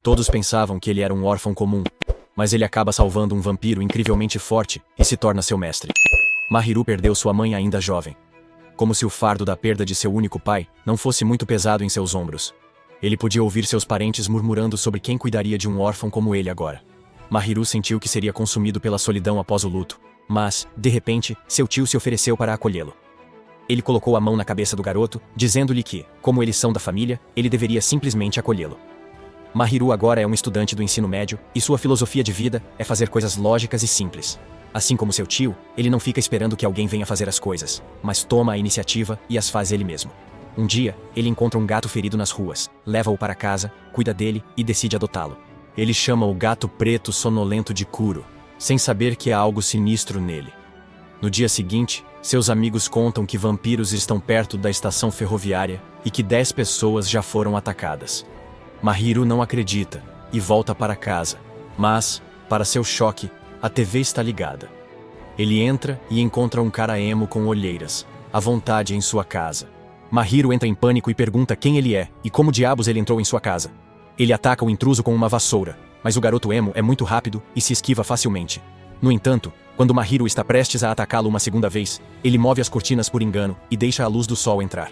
Todos pensavam que ele era um órfão comum, mas ele acaba salvando um vampiro incrivelmente forte e se torna seu mestre. Mahiru perdeu sua mãe ainda jovem. Como se o fardo da perda de seu único pai não fosse muito pesado em seus ombros. Ele podia ouvir seus parentes murmurando sobre quem cuidaria de um órfão como ele agora. Mahiru sentiu que seria consumido pela solidão após o luto, mas, de repente, seu tio se ofereceu para acolhê-lo. Ele colocou a mão na cabeça do garoto, dizendo-lhe que, como eles são da família, ele deveria simplesmente acolhê-lo. Mahiru agora é um estudante do ensino médio, e sua filosofia de vida é fazer coisas lógicas e simples. Assim como seu tio, ele não fica esperando que alguém venha fazer as coisas, mas toma a iniciativa e as faz ele mesmo. Um dia, ele encontra um gato ferido nas ruas, leva-o para casa, cuida dele e decide adotá-lo. Ele chama o gato preto sonolento de Kuro, sem saber que há algo sinistro nele. No dia seguinte, seus amigos contam que vampiros estão perto da estação ferroviária e que 10 pessoas já foram atacadas. Mahiru não acredita e volta para casa, mas, para seu choque, a TV está ligada. Ele entra e encontra um cara emo com olheiras, à vontade em sua casa. Mahiru entra em pânico e pergunta quem ele é e como diabos ele entrou em sua casa. Ele ataca o intruso com uma vassoura, mas o garoto emo é muito rápido e se esquiva facilmente. No entanto, quando Mahiru está prestes a atacá-lo uma segunda vez, ele move as cortinas por engano e deixa a luz do sol entrar.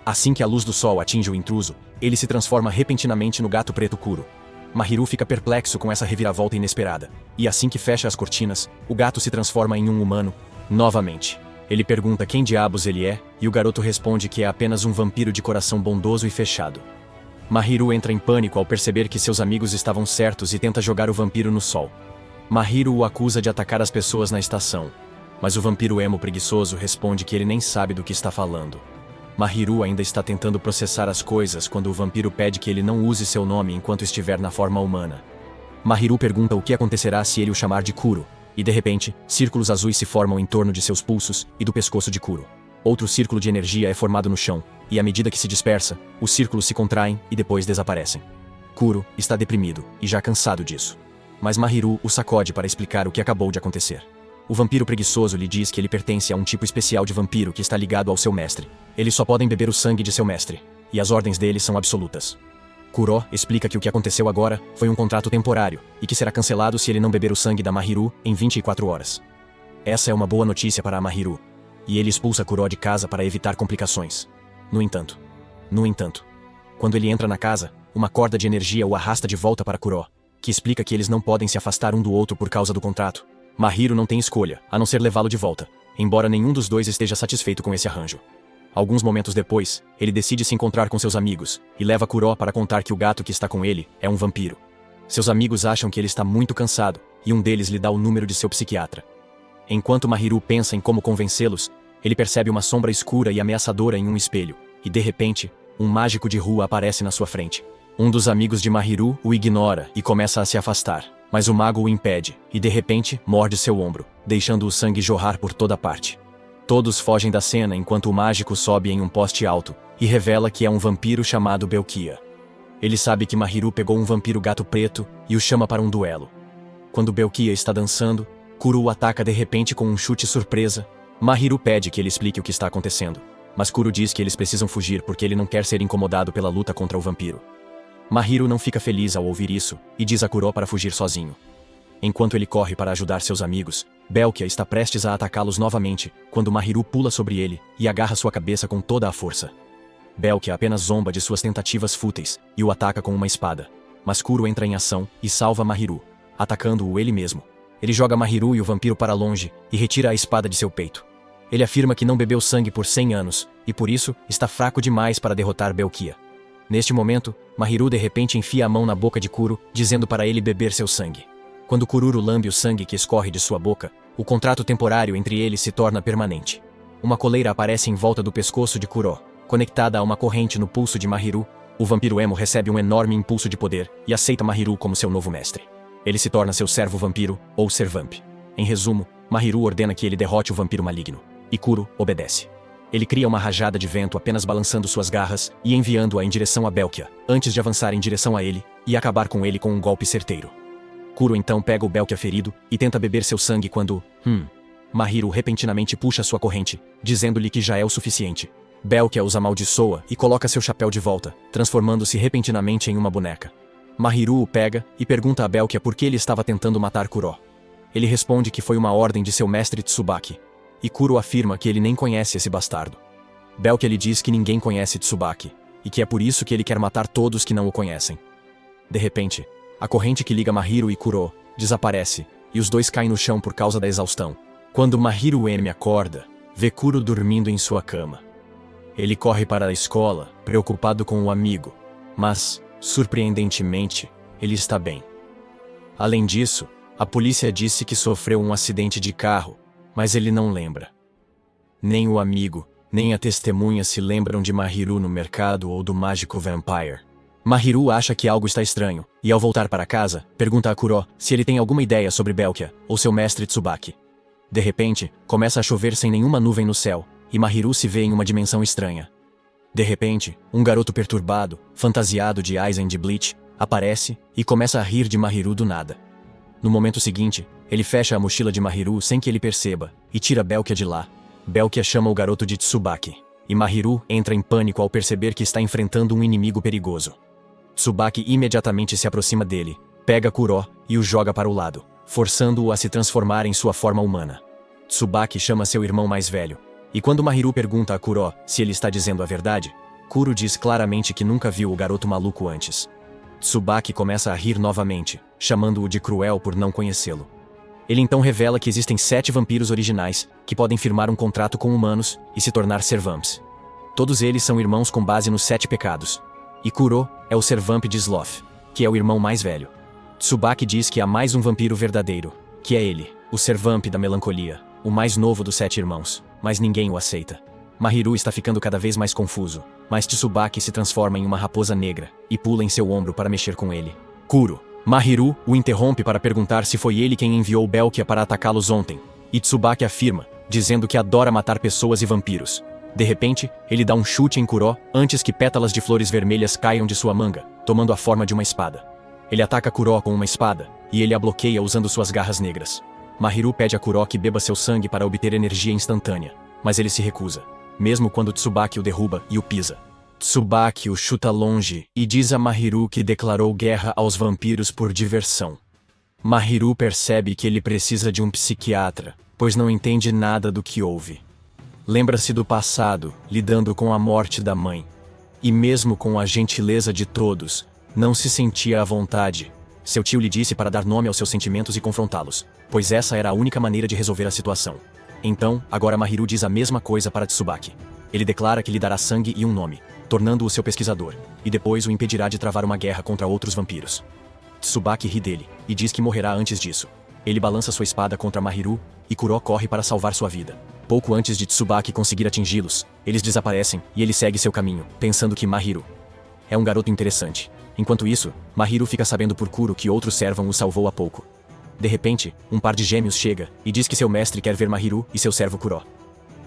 Assim que a luz do sol atinge o intruso, ele se transforma repentinamente no gato preto Kuro. Mahiru fica perplexo com essa reviravolta inesperada, e assim que fecha as cortinas, o gato se transforma em um humano, novamente. Ele pergunta quem diabos ele é, e o garoto responde que é apenas um vampiro de coração bondoso e fechado. Mahiru entra em pânico ao perceber que seus amigos estavam certos e tenta jogar o vampiro no sol. Mahiru o acusa de atacar as pessoas na estação, mas o vampiro emo preguiçoso responde que ele nem sabe do que está falando. Mahiru ainda está tentando processar as coisas quando o vampiro pede que ele não use seu nome enquanto estiver na forma humana. Mahiru pergunta o que acontecerá se ele o chamar de Kuro, e de repente, círculos azuis se formam em torno de seus pulsos e do pescoço de Kuro. Outro círculo de energia é formado no chão, e à medida que se dispersa, os círculos se contraem e depois desaparecem. Kuro está deprimido e já cansado disso. Mas Mahiru o sacode para explicar o que acabou de acontecer. O vampiro preguiçoso lhe diz que ele pertence a um tipo especial de vampiro que está ligado ao seu mestre. Eles só podem beber o sangue de seu mestre, e as ordens dele são absolutas. Kuro explica que o que aconteceu agora foi um contrato temporário, e que será cancelado se ele não beber o sangue da Mahiru em 24 horas. Essa é uma boa notícia para a Mahiru, e ele expulsa Kuro de casa para evitar complicações. No entanto, quando ele entra na casa, uma corda de energia o arrasta de volta para Kuro, que explica que eles não podem se afastar um do outro por causa do contrato. Mahiru não tem escolha, a não ser levá-lo de volta, embora nenhum dos dois esteja satisfeito com esse arranjo. Alguns momentos depois, ele decide se encontrar com seus amigos, e leva Kuro para contar que o gato que está com ele é um vampiro. Seus amigos acham que ele está muito cansado, e um deles lhe dá o número de seu psiquiatra. Enquanto Mahiru pensa em como convencê-los, ele percebe uma sombra escura e ameaçadora em um espelho, e de repente, um mágico de rua aparece na sua frente. Um dos amigos de Mahiru o ignora e começa a se afastar, mas o mago o impede, e de repente, morde seu ombro, deixando o sangue jorrar por toda parte. Todos fogem da cena enquanto o mágico sobe em um poste alto, e revela que é um vampiro chamado Belkia. Ele sabe que Mahiru pegou um vampiro gato preto e o chama para um duelo. Quando Belkia está dançando, Kuro o ataca de repente com um chute surpresa. Mahiru pede que ele explique o que está acontecendo, mas Kuro diz que eles precisam fugir porque ele não quer ser incomodado pela luta contra o vampiro. Mahiru não fica feliz ao ouvir isso, e diz a Kuro para fugir sozinho. Enquanto ele corre para ajudar seus amigos, Belkia está prestes a atacá-los novamente, quando Mahiru pula sobre ele e agarra sua cabeça com toda a força. Belkia apenas zomba de suas tentativas fúteis e o ataca com uma espada. Mas Kuro entra em ação e salva Mahiru, atacando-o ele mesmo. Ele joga Mahiru e o vampiro para longe e retira a espada de seu peito. Ele afirma que não bebeu sangue por 100 anos, e por isso está fraco demais para derrotar Belkia. Neste momento, Mahiru de repente enfia a mão na boca de Kuro, dizendo para ele beber seu sangue. Quando Kururu lambe o sangue que escorre de sua boca, o contrato temporário entre eles se torna permanente. Uma coleira aparece em volta do pescoço de Kuro, conectada a uma corrente no pulso de Mahiru. O vampiro emo recebe um enorme impulso de poder e aceita Mahiru como seu novo mestre. Ele se torna seu servo vampiro, ou servamp. Em resumo, Mahiru ordena que ele derrote o vampiro maligno, e Kuro obedece. Ele cria uma rajada de vento apenas balançando suas garras e enviando-a em direção a Belkia, antes de avançar em direção a ele e acabar com ele com um golpe certeiro. Kuro então pega o Belkia ferido e tenta beber seu sangue quando, Mahiru repentinamente puxa sua corrente, dizendo-lhe que já é o suficiente. Belkia os amaldiçoa e coloca seu chapéu de volta, transformando-se repentinamente em uma boneca. Mahiru o pega e pergunta a Belkia por que ele estava tentando matar Kuro. Ele responde que foi uma ordem de seu mestre Tsubaki. E Kuro afirma que ele nem conhece esse bastardo. Belkia lhe diz que ninguém conhece Tsubaki, e que é por isso que ele quer matar todos que não o conhecem. De repente, a corrente que liga Mahiru e Kuro desaparece, e os dois caem no chão por causa da exaustão. Quando Mahiru Emi acorda, vê Kuro dormindo em sua cama. Ele corre para a escola, preocupado com o amigo, mas, surpreendentemente, ele está bem. Além disso, a polícia disse que sofreu um acidente de carro, mas ele não lembra. Nem o amigo, nem a testemunha se lembram de Mahiru no mercado ou do mágico Vampire. Mahiru acha que algo está estranho, e ao voltar para casa, pergunta a Kuro se ele tem alguma ideia sobre Belkia ou seu mestre Tsubaki. De repente, começa a chover sem nenhuma nuvem no céu, e Mahiru se vê em uma dimensão estranha. De repente, um garoto perturbado, fantasiado de Aizen de Bleach, aparece e começa a rir de Mahiru do nada. No momento seguinte, ele fecha a mochila de Mahiru sem que ele perceba, e tira Belkia de lá. Belkia chama o garoto de Tsubaki, e Mahiru entra em pânico ao perceber que está enfrentando um inimigo perigoso. Tsubaki imediatamente se aproxima dele, pega Kuro e o joga para o lado, forçando-o a se transformar em sua forma humana. Tsubaki chama seu irmão mais velho, e quando Mahiru pergunta a Kuro se ele está dizendo a verdade, Kuro diz claramente que nunca viu o garoto maluco antes. Tsubaki começa a rir novamente, chamando-o de cruel por não conhecê-lo. Ele então revela que existem 7 vampiros originais, que podem firmar um contrato com humanos e se tornar Servamps. Todos eles são irmãos com base nos 7 pecados. E Kuro é o Servamp de Sloth, que é o irmão mais velho. Tsubaki diz que há mais um vampiro verdadeiro, que é ele, o Servamp da melancolia, o mais novo dos 7 irmãos, mas ninguém o aceita. Mahiru está ficando cada vez mais confuso, mas Tsubaki se transforma em uma raposa negra e pula em seu ombro para mexer com ele. Mahiru o interrompe para perguntar se foi ele quem enviou Belkia para atacá-los ontem, e Tsubaki afirma, dizendo que adora matar pessoas e vampiros. De repente, ele dá um chute em Kuro antes que pétalas de flores vermelhas caiam de sua manga, tomando a forma de uma espada. Ele ataca Kuro com uma espada, e ele a bloqueia usando suas garras negras. Mahiru pede a Kuro que beba seu sangue para obter energia instantânea, mas ele se recusa, mesmo quando Tsubaki o derruba e o pisa. Tsubaki o chuta longe e diz a Mahiru que declarou guerra aos vampiros por diversão. Mahiru percebe que ele precisa de um psiquiatra, pois não entende nada do que houve. Lembra-se do passado, lidando com a morte da mãe. E mesmo com a gentileza de todos, não se sentia à vontade. Seu tio lhe disse para dar nome aos seus sentimentos e confrontá-los, pois essa era a única maneira de resolver a situação. Então, agora Mahiru diz a mesma coisa para Tsubaki. Ele declara que lhe dará sangue e um nome, tornando-o seu pesquisador, e depois o impedirá de travar uma guerra contra outros vampiros. Tsubaki ri dele, e diz que morrerá antes disso. Ele balança sua espada contra Mahiru, e Kuro corre para salvar sua vida. Pouco antes de Tsubaki conseguir atingi-los, eles desaparecem, e ele segue seu caminho, pensando que Mahiru é um garoto interessante. Enquanto isso, Mahiru fica sabendo por Kuro que outro servão o salvou há pouco. De repente, um par de gêmeos chega, e diz que seu mestre quer ver Mahiru e seu servo Kuro.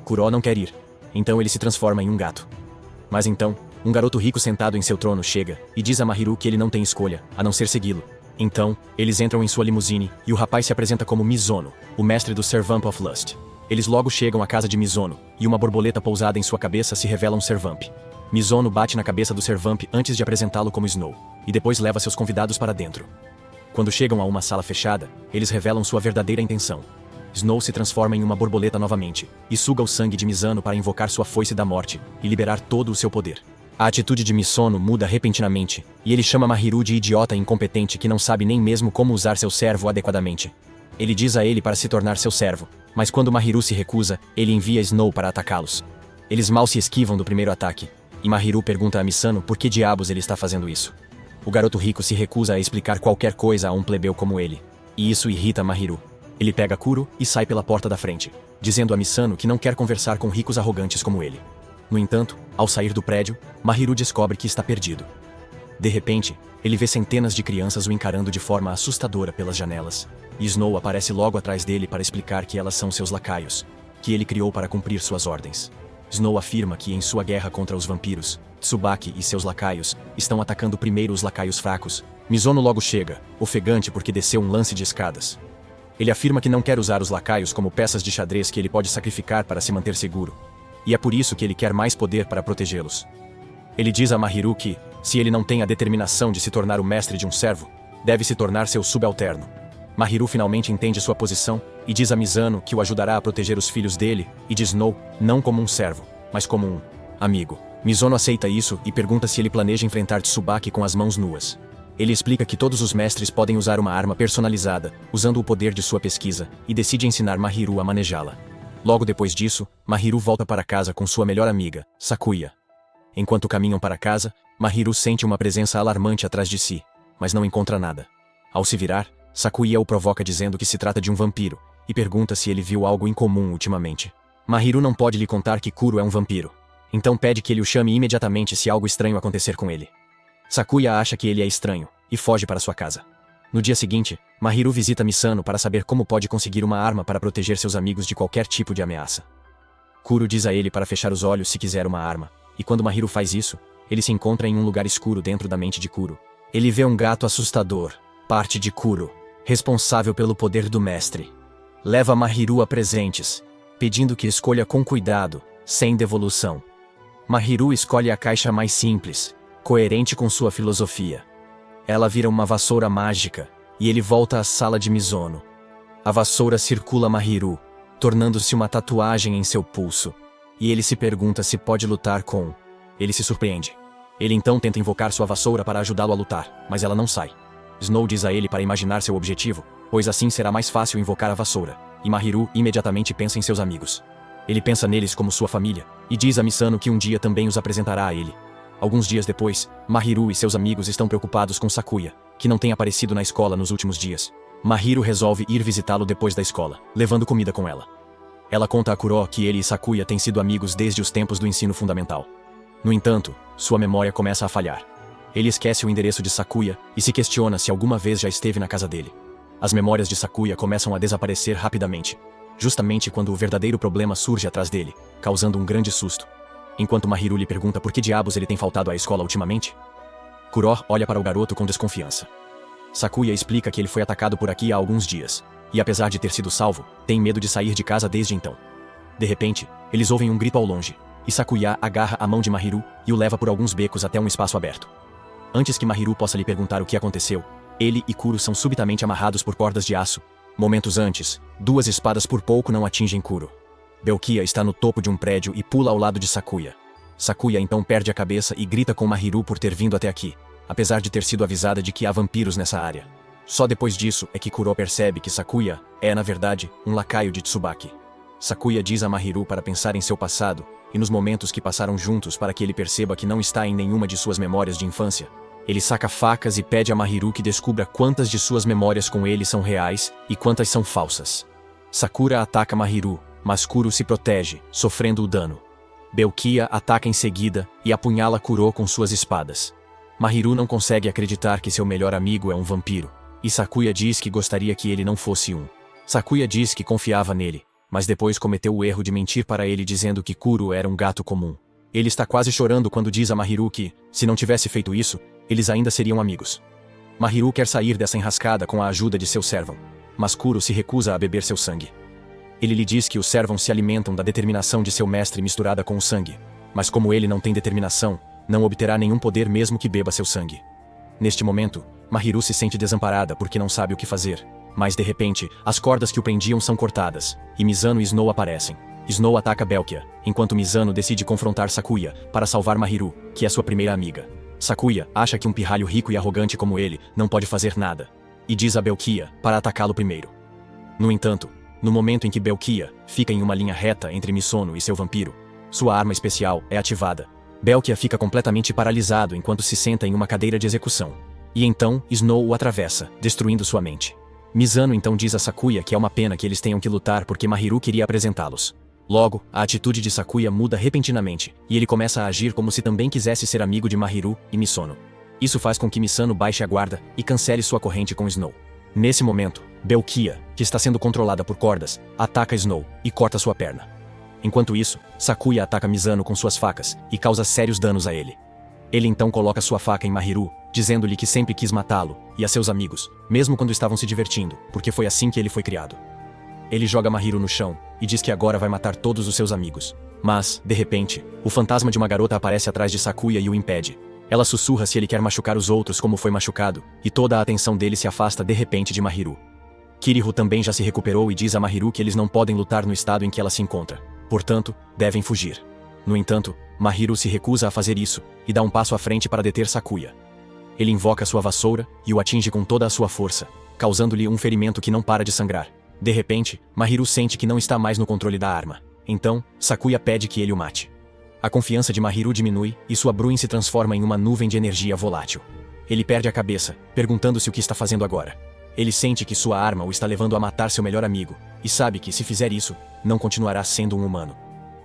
Kuro não quer ir, então ele se transforma em um gato. Mas então, um garoto rico sentado em seu trono chega, e diz a Mahiru que ele não tem escolha, a não ser segui-lo. Então, eles entram em sua limusine, e o rapaz se apresenta como Mizono, o mestre do Servamp of Lust. Eles logo chegam à casa de Mizono, e uma borboleta pousada em sua cabeça se revela um Servamp. Mizono bate na cabeça do Servamp antes de apresentá-lo como Snow, e depois leva seus convidados para dentro. Quando chegam a uma sala fechada, eles revelam sua verdadeira intenção. Snow se transforma em uma borboleta novamente, e suga o sangue de Mizano para invocar sua foice da morte, e liberar todo o seu poder. A atitude de Mizono muda repentinamente, e ele chama Mahiru de idiota incompetente que não sabe nem mesmo como usar seu servo adequadamente. Ele diz a ele para se tornar seu servo, mas quando Mahiru se recusa, ele envia Snow para atacá-los. Eles mal se esquivam do primeiro ataque, e Mahiru pergunta a Misano por que diabos ele está fazendo isso. O garoto rico se recusa a explicar qualquer coisa a um plebeu como ele, e isso irrita Mahiru. Ele pega Kuro e sai pela porta da frente, dizendo a Misano que não quer conversar com ricos arrogantes como ele. No entanto, ao sair do prédio, Mahiru descobre que está perdido. De repente, ele vê centenas de crianças o encarando de forma assustadora pelas janelas, e Snow aparece logo atrás dele para explicar que elas são seus lacaios, que ele criou para cumprir suas ordens. Snow afirma que em sua guerra contra os vampiros, Tsubaki e seus lacaios estão atacando primeiro os lacaios fracos. Mizono logo chega, ofegante porque desceu um lance de escadas. Ele afirma que não quer usar os lacaios como peças de xadrez que ele pode sacrificar para se manter seguro. E é por isso que ele quer mais poder para protegê-los. Ele diz a Mahiru que, Se ele não tem a determinação de se tornar o mestre de um servo, deve se tornar seu subalterno. Mahiru finalmente entende sua posição e diz a Mizano que o ajudará a proteger os filhos dele e de Snow, não como um servo, mas como um amigo. Mizono aceita isso e pergunta se ele planeja enfrentar Tsubaki com as mãos nuas. Ele explica que todos os mestres podem usar uma arma personalizada, usando o poder de sua pesquisa, e decide ensinar Mahiru a manejá-la. Logo depois disso, Mahiru volta para casa com sua melhor amiga, Sakuya. Enquanto caminham para casa, Mahiru sente uma presença alarmante atrás de si, mas não encontra nada. Ao se virar, Sakuya o provoca dizendo que se trata de um vampiro, e pergunta se ele viu algo incomum ultimamente. Mahiru não pode lhe contar que Kuro é um vampiro, então pede que ele o chame imediatamente se algo estranho acontecer com ele. Sakuya acha que ele é estranho, e foge para sua casa. No dia seguinte, Mahiru visita Misano para saber como pode conseguir uma arma para proteger seus amigos de qualquer tipo de ameaça. Kuro diz a ele para fechar os olhos se quiser uma arma, e quando Mahiru faz isso, ele se encontra em um lugar escuro dentro da mente de Kuro. Ele vê um gato assustador, parte de Kuro, responsável pelo poder do mestre. Leva Mahiru a presentes, pedindo que escolha com cuidado, sem devolução. Mahiru escolhe a caixa mais simples, coerente com sua filosofia. Ela vira uma vassoura mágica, e ele volta à sala de Mizono. A vassoura circula Mahiru, tornando-se uma tatuagem em seu pulso, e ele se pergunta se pode lutar com. Ele se surpreende. Ele então tenta invocar sua vassoura para ajudá-lo a lutar, mas ela não sai. Snow diz a ele para imaginar seu objetivo, pois assim será mais fácil invocar a vassoura, e Mahiru imediatamente pensa em seus amigos. Ele pensa neles como sua família, e diz a Misano que um dia também os apresentará a ele. Alguns dias depois, Mahiru e seus amigos estão preocupados com Sakuya, que não tem aparecido na escola nos últimos dias. Mahiru resolve ir visitá-lo depois da escola, levando comida com ela. Ela conta a Kuro que ele e Sakuya têm sido amigos desde os tempos do ensino fundamental. No entanto, sua memória começa a falhar. Ele esquece o endereço de Sakuya e se questiona se alguma vez já esteve na casa dele. As memórias de Sakuya começam a desaparecer rapidamente, justamente quando o verdadeiro problema surge atrás dele, causando um grande susto. Enquanto Mahiru lhe pergunta por que diabos ele tem faltado à escola ultimamente, Kuro olha para o garoto com desconfiança. Sakuya explica que ele foi atacado por aqui há alguns dias, e apesar de ter sido salvo, tem medo de sair de casa desde então. De repente, eles ouvem um grito ao longe, e Sakuya agarra a mão de Mahiru e o leva por alguns becos até um espaço aberto. Antes que Mahiru possa lhe perguntar o que aconteceu, ele e Kuro são subitamente amarrados por cordas de aço. Momentos antes, duas espadas por pouco não atingem Kuro. Belkia está no topo de um prédio e pula ao lado de Sakuya. Sakuya então perde a cabeça e grita com Mahiru por ter vindo até aqui, apesar de ter sido avisada de que há vampiros nessa área. Só depois disso é que Kuro percebe que Sakuya é, na verdade, um lacaio de Tsubaki. Sakuya diz a Mahiru para pensar em seu passado e nos momentos que passaram juntos para que ele perceba que não está em nenhuma de suas memórias de infância. Ele saca facas e pede a Mahiru que descubra quantas de suas memórias com ele são reais e quantas são falsas. Sakura ataca Mahiru, mas Kuro se protege, sofrendo o dano. Belkia ataca em seguida e apunhala Kuro com suas espadas. Mahiru não consegue acreditar que seu melhor amigo é um vampiro, e Sakuya diz que gostaria que ele não fosse um. Sakuya diz que confiava nele, mas depois cometeu o erro de mentir para ele dizendo que Kuro era um gato comum. Ele está quase chorando quando diz a Mahiru que, se não tivesse feito isso, eles ainda seriam amigos. Mahiru quer sair dessa enrascada com a ajuda de seu servão, mas Kuro se recusa a beber seu sangue. Ele lhe diz que os servões se alimentam da determinação de seu mestre misturada com o sangue, mas como ele não tem determinação, não obterá nenhum poder mesmo que beba seu sangue. Neste momento, Mahiru se sente desamparada porque não sabe o que fazer, mas de repente, as cordas que o prendiam são cortadas, e Mizano e Snow aparecem. Snow ataca Belkia, enquanto Mizano decide confrontar Sakuya para salvar Mahiru, que é sua primeira amiga. Sakuya acha que um pirralho rico e arrogante como ele não pode fazer nada, e diz a Belkia para atacá-lo primeiro. No entanto, no momento em que Belkia fica em uma linha reta entre Misono e seu vampiro, sua arma especial é ativada. Belkia fica completamente paralisado enquanto se senta em uma cadeira de execução. E então, Snow o atravessa, destruindo sua mente. Mizano então diz a Sakuya que é uma pena que eles tenham que lutar porque Mahiru queria apresentá-los. Logo, a atitude de Sakuya muda repentinamente, e ele começa a agir como se também quisesse ser amigo de Mahiru e Misono. Isso faz com que Misano baixe a guarda e cancele sua corrente com Snow. Nesse momento, Belkia, que está sendo controlada por cordas, ataca Snow e corta sua perna. Enquanto isso, Sakuya ataca Mizano com suas facas e causa sérios danos a ele. Ele então coloca sua faca em Mahiru, dizendo-lhe que sempre quis matá-lo, e a seus amigos, mesmo quando estavam se divertindo, porque foi assim que ele foi criado. Ele joga Mahiru no chão e diz que agora vai matar todos os seus amigos. Mas, de repente, o fantasma de uma garota aparece atrás de Sakuya e o impede. Ela sussurra se ele quer machucar os outros como foi machucado, e toda a atenção dele se afasta de repente de Mahiru. Kiriho também já se recuperou e diz a Mahiru que eles não podem lutar no estado em que ela se encontra. Portanto, devem fugir. No entanto, Mahiru se recusa a fazer isso, e dá um passo à frente para deter Sakuya. Ele invoca sua vassoura, e o atinge com toda a sua força, causando-lhe um ferimento que não para de sangrar. De repente, Mahiru sente que não está mais no controle da arma. Então, Sakuya pede que ele o mate. A confiança de Mahiru diminui, e sua Bruin se transforma em uma nuvem de energia volátil. Ele perde a cabeça, perguntando-se o que está fazendo agora. Ele sente que sua arma o está levando a matar seu melhor amigo, e sabe que, se fizer isso, não continuará sendo um humano.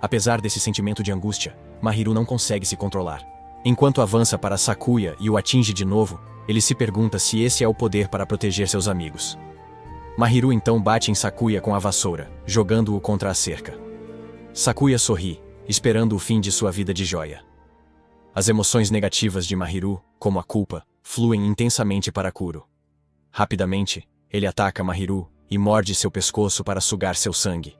Apesar desse sentimento de angústia, Mahiru não consegue se controlar. Enquanto avança para Sakuya e o atinge de novo, ele se pergunta se esse é o poder para proteger seus amigos. Mahiru então bate em Sakuya com a vassoura, jogando-o contra a cerca. Sakuya sorri, esperando o fim de sua vida de joia. As emoções negativas de Mahiru, como a culpa, fluem intensamente para Kuro. Rapidamente, ele ataca Mahiru e morde seu pescoço para sugar seu sangue.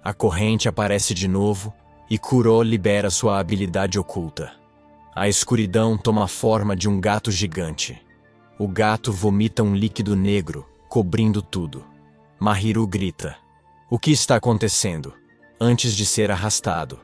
A corrente aparece de novo e Kuro libera sua habilidade oculta. A escuridão toma a forma de um gato gigante. O gato vomita um líquido negro, cobrindo tudo. Mahiru grita: "O que está acontecendo?" Antes de ser arrastado,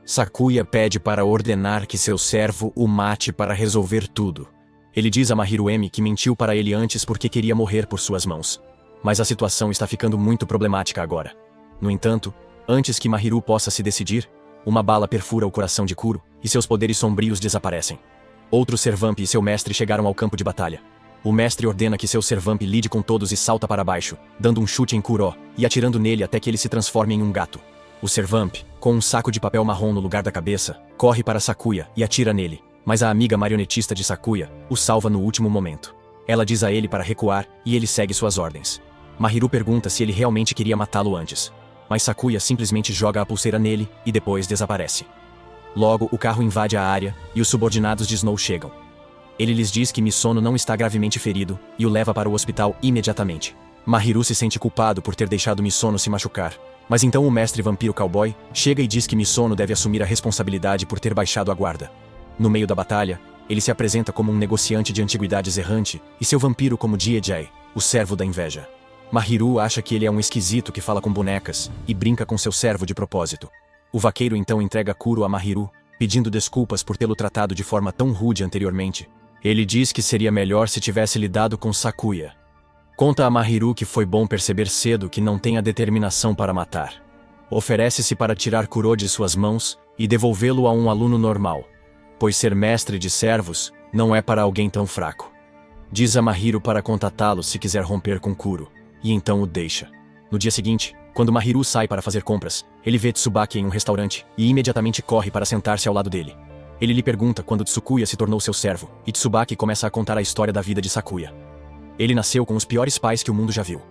Sakuya pede para ordenar que seu servo o mate para resolver tudo. Ele diz a Mahiru M que mentiu para ele antes porque queria morrer por suas mãos. Mas a situação está ficando muito problemática agora. No entanto, antes que Mahiru possa se decidir, uma bala perfura o coração de Kuro, e seus poderes sombrios desaparecem. Outro Servamp e seu mestre chegaram ao campo de batalha. O mestre ordena que seu Servamp lide com todos e salta para baixo, dando um chute em Kuro, e atirando nele até que ele se transforme em um gato. O Servamp, com um saco de papel marrom no lugar da cabeça, corre para Sakuya e atira nele, mas a amiga marionetista de Sakuya o salva no último momento. Ela diz a ele para recuar, e ele segue suas ordens. Mahiru pergunta se ele realmente queria matá-lo antes, mas Sakuya simplesmente joga a pulseira nele e depois desaparece. Logo, o carro invade a área, e os subordinados de Snow chegam. Ele lhes diz que Misono não está gravemente ferido, e o leva para o hospital imediatamente. Mahiru se sente culpado por ter deixado Misono se machucar, mas então o mestre vampiro cowboy chega e diz que Misono deve assumir a responsabilidade por ter baixado a guarda. No meio da batalha, ele se apresenta como um negociante de antiguidades errante, e seu vampiro como Jiejai, o servo da inveja. Mahiru acha que ele é um esquisito que fala com bonecas, e brinca com seu servo de propósito. O vaqueiro então entrega Kuro a Mahiru, pedindo desculpas por tê-lo tratado de forma tão rude anteriormente. Ele diz que seria melhor se tivesse lidado com Sakuya. Conta a Mahiru que foi bom perceber cedo que não tem a determinação para matar. Oferece-se para tirar Kuro de suas mãos e devolvê-lo a um aluno normal, pois ser mestre de servos não é para alguém tão fraco. Diz a Mahiru para contatá-lo se quiser romper com Kuro, e então o deixa. No dia seguinte, quando Mahiru sai para fazer compras, ele vê Tsubaki em um restaurante e imediatamente corre para sentar-se ao lado dele. Ele lhe pergunta quando Tsukuya se tornou seu servo, e Tsubaki começa a contar a história da vida de Sakuya. Ele nasceu com os piores pais que o mundo já viu.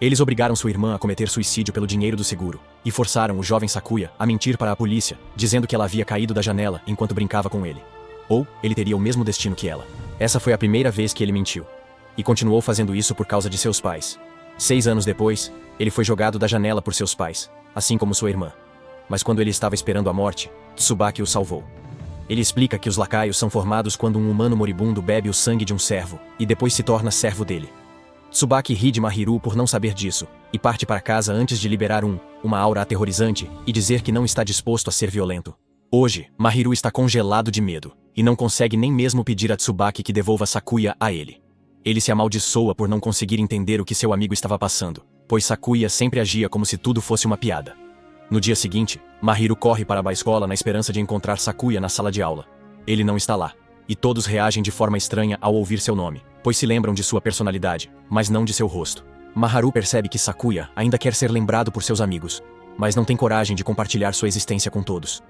Eles obrigaram sua irmã a cometer suicídio pelo dinheiro do seguro, e forçaram o jovem Sakuya a mentir para a polícia, dizendo que ela havia caído da janela enquanto brincava com ele. Ou, ele teria o mesmo destino que ela. Essa foi a primeira vez que ele mentiu. E continuou fazendo isso por causa de seus pais. 6 anos depois, ele foi jogado da janela por seus pais, assim como sua irmã. Mas quando ele estava esperando a morte, Tsubaki o salvou. Ele explica que os lacaios são formados quando um humano moribundo bebe o sangue de um servo, e depois se torna servo dele. Tsubaki ri de Mahiru por não saber disso, e parte para casa antes de liberar uma aura aterrorizante e dizer que não está disposto a ser violento. Hoje, Mahiru está congelado de medo, e não consegue nem mesmo pedir a Tsubaki que devolva Sakuya a ele. Ele se amaldiçoa por não conseguir entender o que seu amigo estava passando, pois Sakuya sempre agia como se tudo fosse uma piada. No dia seguinte, Mahiru corre para a escola na esperança de encontrar Sakuya na sala de aula. Ele não está lá, e todos reagem de forma estranha ao ouvir seu nome, pois se lembram de sua personalidade, mas não de seu rosto. Maharu percebe que Sakuya ainda quer ser lembrado por seus amigos, mas não tem coragem de compartilhar sua existência com todos.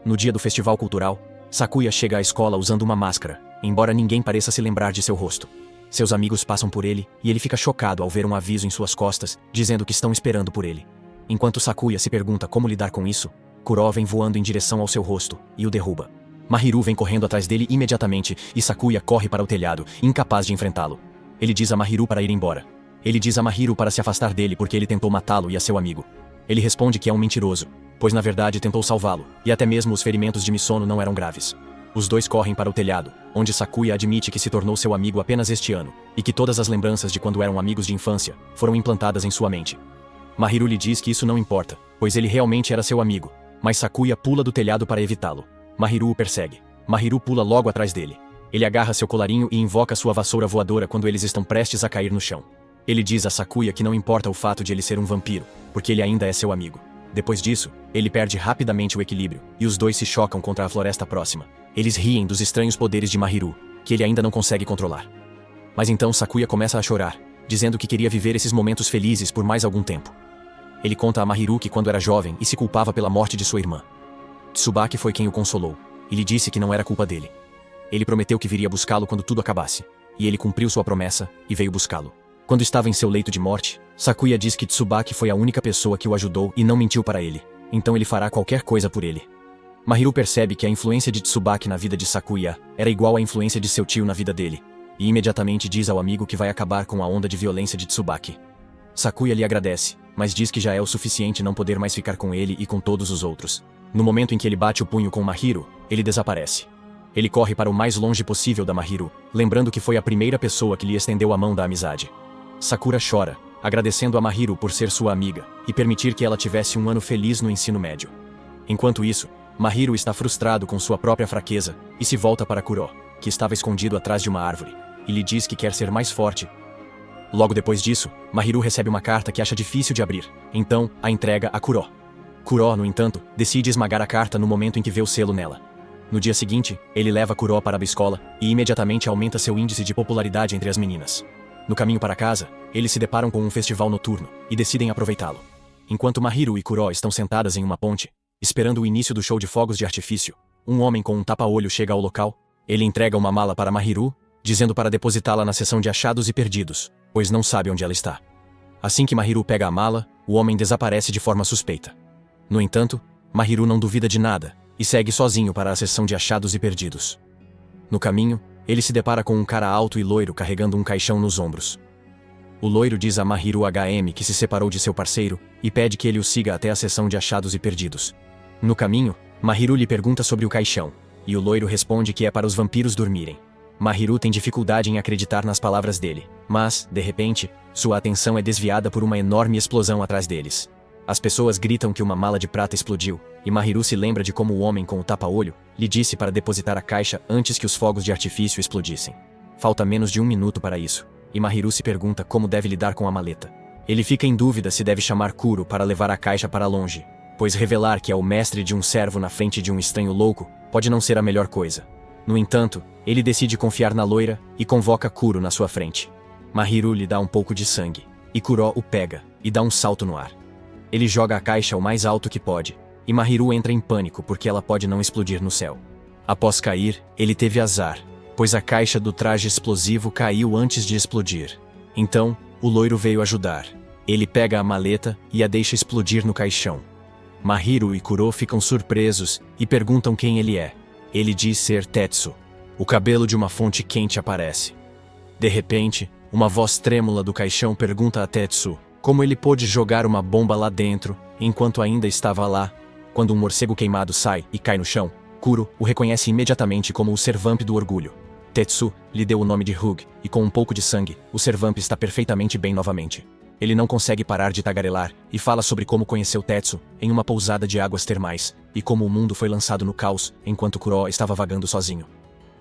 No dia do festival cultural, Sakuya chega à escola usando uma máscara, embora ninguém pareça se lembrar de seu rosto. Seus amigos passam por ele, e ele fica chocado ao ver um aviso em suas costas, dizendo que estão esperando por ele. Enquanto Sakuya se pergunta como lidar com isso, Kuro vem voando em direção ao seu rosto, e o derruba. Mahiru vem correndo atrás dele imediatamente, e Sakuya corre para o telhado, incapaz de enfrentá-lo. Ele diz a Mahiru para ir embora. Ele diz a Mahiru para se afastar dele porque ele tentou matá-lo e a seu amigo. Ele responde que é um mentiroso, pois na verdade tentou salvá-lo, e até mesmo os ferimentos de Misono não eram graves. Os dois correm para o telhado, onde Sakuya admite que se tornou seu amigo apenas este ano, e que todas as lembranças de quando eram amigos de infância foram implantadas em sua mente. Mahiru lhe diz que isso não importa, pois ele realmente era seu amigo, mas Sakuya pula do telhado para evitá-lo. Mahiru o persegue. Mahiru pula logo atrás dele. Ele agarra seu colarinho e invoca sua vassoura voadora quando eles estão prestes a cair no chão. Ele diz a Sakuya que não importa o fato de ele ser um vampiro, porque ele ainda é seu amigo. Depois disso, ele perde rapidamente o equilíbrio, e os dois se chocam contra a floresta próxima. Eles riem dos estranhos poderes de Mahiru, que ele ainda não consegue controlar. Mas então Sakuya começa a chorar, dizendo que queria viver esses momentos felizes por mais algum tempo. Ele conta a Mahiru que quando era jovem e se culpava pela morte de sua irmã. Tsubaki foi quem o consolou, e lhe disse que não era culpa dele. Ele prometeu que viria buscá-lo quando tudo acabasse, e ele cumpriu sua promessa e veio buscá-lo. Quando estava em seu leito de morte, Sakuya diz que Tsubaki foi a única pessoa que o ajudou e não mentiu para ele, então ele fará qualquer coisa por ele. Mahiru percebe que a influência de Tsubaki na vida de Sakuya era igual à influência de seu tio na vida dele, e imediatamente diz ao amigo que vai acabar com a onda de violência de Tsubaki. Sakuya lhe agradece, mas diz que já é o suficiente não poder mais ficar com ele e com todos os outros. No momento em que ele bate o punho com Mahiru, ele desaparece. Ele corre para o mais longe possível da Mahiru, lembrando que foi a primeira pessoa que lhe estendeu a mão da amizade. Sakura chora, agradecendo a Mahiru por ser sua amiga e permitir que ela tivesse um ano feliz no ensino médio. Enquanto isso, Mahiru está frustrado com sua própria fraqueza e se volta para Kuro, que estava escondido atrás de uma árvore, e lhe diz que quer ser mais forte. Logo depois disso, Mahiru recebe uma carta que acha difícil de abrir, então a entrega a Kuro. Kuro, no entanto, decide esmagar a carta no momento em que vê o selo nela. No dia seguinte, ele leva Kuro para a escola e imediatamente aumenta seu índice de popularidade entre as meninas. No caminho para casa, eles se deparam com um festival noturno e decidem aproveitá-lo. Enquanto Mahiru e Kuro estão sentadas em uma ponte, esperando o início do show de fogos de artifício, um homem com um tapa-olho chega ao local. Ele entrega uma mala para Mahiru, dizendo para depositá-la na seção de achados e perdidos, pois não sabe onde ela está. Assim que Mahiru pega a mala, o homem desaparece de forma suspeita. No entanto, Mahiru não duvida de nada e segue sozinho para a seção de achados e perdidos. No caminho, ele se depara com um cara alto e loiro carregando um caixão nos ombros. O loiro diz a Mahiru HM que se separou de seu parceiro e pede que ele o siga até a seção de achados e perdidos. No caminho, Mahiru lhe pergunta sobre o caixão, e o loiro responde que é para os vampiros dormirem. Mahiru tem dificuldade em acreditar nas palavras dele, mas, de repente, sua atenção é desviada por uma enorme explosão atrás deles. As pessoas gritam que uma mala de prata explodiu, e Mahiru se lembra de como o homem com o tapa-olho lhe disse para depositar a caixa antes que os fogos de artifício explodissem. Falta menos de 1 minuto para isso, e Mahiru se pergunta como deve lidar com a maleta. Ele fica em dúvida se deve chamar Kuro para levar a caixa para longe, pois revelar que é o mestre de um servo na frente de um estranho louco pode não ser a melhor coisa. No entanto, ele decide confiar na loira e convoca Kuro na sua frente. Mahiru lhe dá um pouco de sangue, e Kuro o pega e dá um salto no ar. Ele joga a caixa o mais alto que pode, e Mahiru entra em pânico porque ela pode não explodir no céu. Após cair, ele teve azar, pois a caixa do traje explosivo caiu antes de explodir. Então, o loiro veio ajudar. Ele pega a maleta e a deixa explodir no caixão. Mahiru e Kuro ficam surpresos e perguntam quem ele é. Ele diz ser Tetsu. O cabelo de uma fonte quente aparece. De repente, uma voz trêmula do caixão pergunta a Tetsu como ele pôde jogar uma bomba lá dentro, enquanto ainda estava lá. Quando um morcego queimado sai e cai no chão, Kuro o reconhece imediatamente como o Servamp do Orgulho. Tetsu lhe deu o nome de Hug, e com um pouco de sangue, o Servamp está perfeitamente bem novamente. Ele não consegue parar de tagarelar, e fala sobre como conheceu Tetsu em uma pousada de águas termais, e como o mundo foi lançado no caos, enquanto Kuro estava vagando sozinho.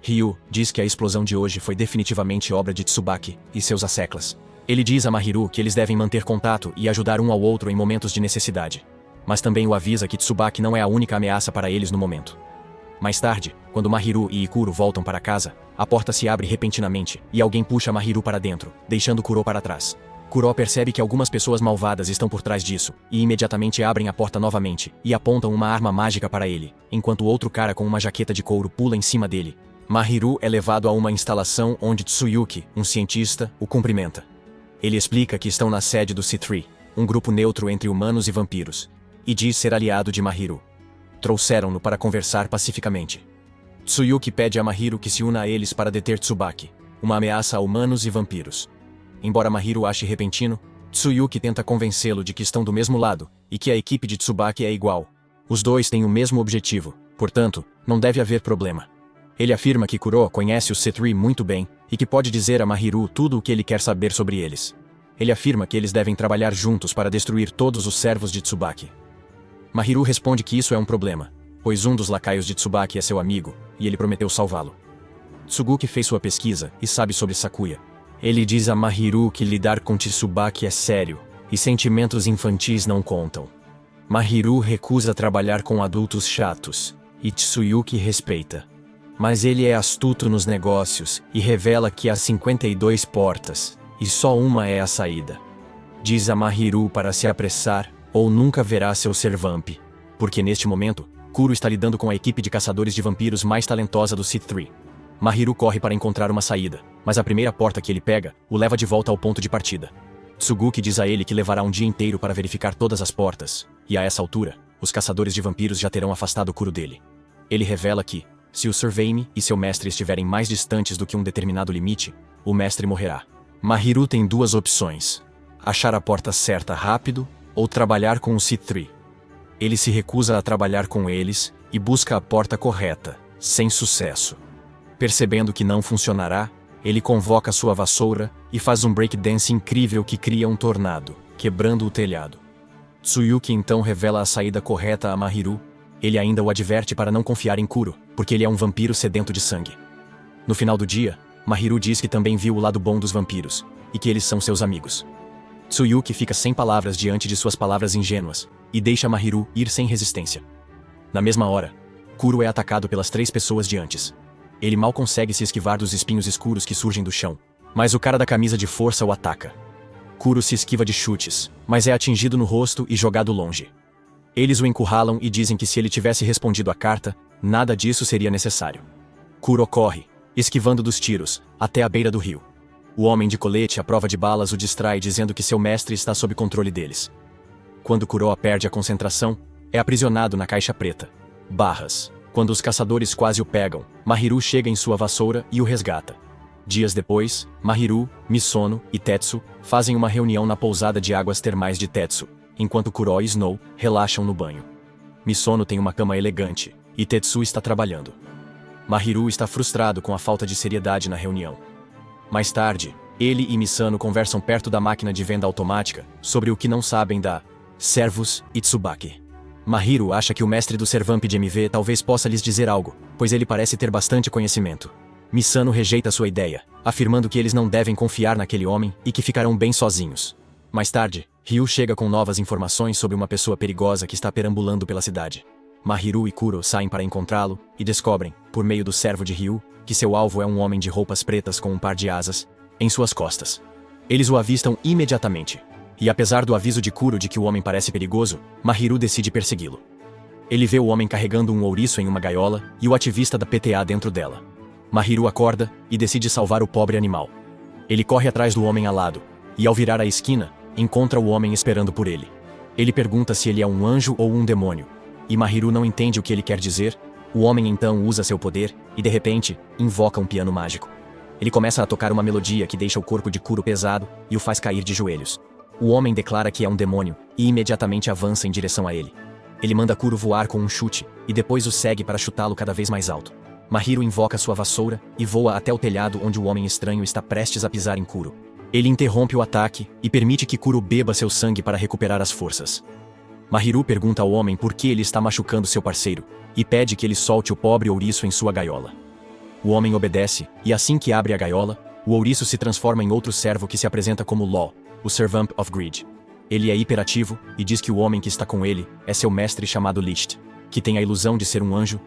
Ryu diz que a explosão de hoje foi definitivamente obra de Tsubaki e seus asseclas. Ele diz a Mahiru que eles devem manter contato e ajudar um ao outro em momentos de necessidade. Mas também o avisa que Tsubaki não é a única ameaça para eles no momento. Mais tarde, quando Mahiru e Ikuro voltam para casa, a porta se abre repentinamente e alguém puxa Mahiru para dentro, deixando Kuro para trás. Kuro percebe que algumas pessoas malvadas estão por trás disso, e imediatamente abrem a porta novamente e apontam uma arma mágica para ele, enquanto outro cara com uma jaqueta de couro pula em cima dele. Mahiru é levado a uma instalação onde Tsuyuki, um cientista, o cumprimenta. Ele explica que estão na sede do C3, um grupo neutro entre humanos e vampiros, e diz ser aliado de Mahiru. Trouxeram-no para conversar pacificamente. Tsuyuki pede a Mahiru que se una a eles para deter Tsubaki, uma ameaça a humanos e vampiros. Embora Mahiru ache repentino, Tsuyuki tenta convencê-lo de que estão do mesmo lado e que a equipe de Tsubaki é igual. Os dois têm o mesmo objetivo, portanto, não deve haver problema. Ele afirma que Kuro conhece os C3 muito bem e que pode dizer a Mahiru tudo o que ele quer saber sobre eles. Ele afirma que eles devem trabalhar juntos para destruir todos os servos de Tsubaki. Mahiru responde que isso é um problema, pois um dos lacaios de Tsubaki é seu amigo, e ele prometeu salvá-lo. Tsuguki fez sua pesquisa e sabe sobre Sakuya. Ele diz a Mahiru que lidar com Tsubaki é sério, e sentimentos infantis não contam. Mahiru recusa trabalhar com adultos chatos, e Tsuyuki respeita. Mas ele é astuto nos negócios e revela que há 52 portas, e só uma é a saída. Diz a Mahiru para se apressar, ou nunca verá seu Servamp, porque neste momento, Kuro está lidando com a equipe de caçadores de vampiros mais talentosa do C3. Mahiru corre para encontrar uma saída, mas a primeira porta que ele pega o leva de volta ao ponto de partida. Tsuguki diz a ele que levará um dia inteiro para verificar todas as portas, e a essa altura, os caçadores de vampiros já terão afastado Kuro dele. Ele revela que, se o Survey-me e seu mestre estiverem mais distantes do que um determinado limite, o mestre morrerá. Mahiru tem duas opções: achar a porta certa rápido, ou trabalhar com o C3. Ele se recusa a trabalhar com eles, e busca a porta correta, sem sucesso. Percebendo que não funcionará, ele convoca sua vassoura e faz um breakdance incrível que cria um tornado, quebrando o telhado. Tsuyuki então revela a saída correta a Mahiru. Ele ainda o adverte para não confiar em Kuro, porque ele é um vampiro sedento de sangue. No final do dia, Mahiru diz que também viu o lado bom dos vampiros, e que eles são seus amigos. Tsuyuki fica sem palavras diante de suas palavras ingênuas, e deixa Mahiru ir sem resistência. Na mesma hora, Kuro é atacado pelas 3 pessoas de antes. Ele mal consegue se esquivar dos espinhos escuros que surgem do chão, mas o cara da camisa de força o ataca. Kuro se esquiva de chutes, mas é atingido no rosto e jogado longe. Eles o encurralam e dizem que se ele tivesse respondido à carta, nada disso seria necessário. Kuro corre, esquivando dos tiros, até a beira do rio. O homem de colete à prova de balas o distrai dizendo que seu mestre está sob controle deles. Quando Kuro perde a concentração, é aprisionado na caixa preta. Barras. Quando os caçadores quase o pegam, Mahiru chega em sua vassoura e o resgata. Dias depois, Mahiru, Misono e Tetsu fazem uma reunião na pousada de águas termais de Tetsu, enquanto Kuro e Snow relaxam no banho. Misono tem uma cama elegante, e Tetsu está trabalhando. Mahiru está frustrado com a falta de seriedade na reunião. Mais tarde, ele e Misano conversam perto da máquina de venda automática sobre o que não sabem da Servus e Tsubaki. Mahiru acha que o mestre do Servamp de MV talvez possa lhes dizer algo, pois ele parece ter bastante conhecimento. Misano rejeita sua ideia, afirmando que eles não devem confiar naquele homem e que ficarão bem sozinhos. Mais tarde, Ryu chega com novas informações sobre uma pessoa perigosa que está perambulando pela cidade. Mahiru e Kuro saem para encontrá-lo e descobrem, por meio do servo de Ryu, que seu alvo é um homem de roupas pretas com um par de asas em suas costas. Eles o avistam imediatamente. E apesar do aviso de Kuro de que o homem parece perigoso, Mahiru decide persegui-lo. Ele vê o homem carregando um ouriço em uma gaiola e o ativista da PTA dentro dela. Mahiru acorda e decide salvar o pobre animal. Ele corre atrás do homem alado, e ao virar a esquina, encontra o homem esperando por ele. Ele pergunta se ele é um anjo ou um demônio, e Mahiru não entende o que ele quer dizer. O homem então usa seu poder e, de repente, invoca um piano mágico. Ele começa a tocar uma melodia que deixa o corpo de Kuro pesado e o faz cair de joelhos. O homem declara que é um demônio e imediatamente avança em direção a ele. Ele manda Kuro voar com um chute e depois o segue para chutá-lo cada vez mais alto. Mahiru invoca sua vassoura e voa até o telhado onde o homem estranho está prestes a pisar em Kuro. Ele interrompe o ataque e permite que Kuro beba seu sangue para recuperar as forças. Mahiru pergunta ao homem por que ele está machucando seu parceiro e pede que ele solte o pobre ouriço em sua gaiola. O homem obedece e assim que abre a gaiola, o ouriço se transforma em outro servo que se apresenta como Law, o Servamp of Greed. Ele é hiperativo e diz que o homem que está com ele é seu mestre chamado Licht, que tem a ilusão de ser um anjo.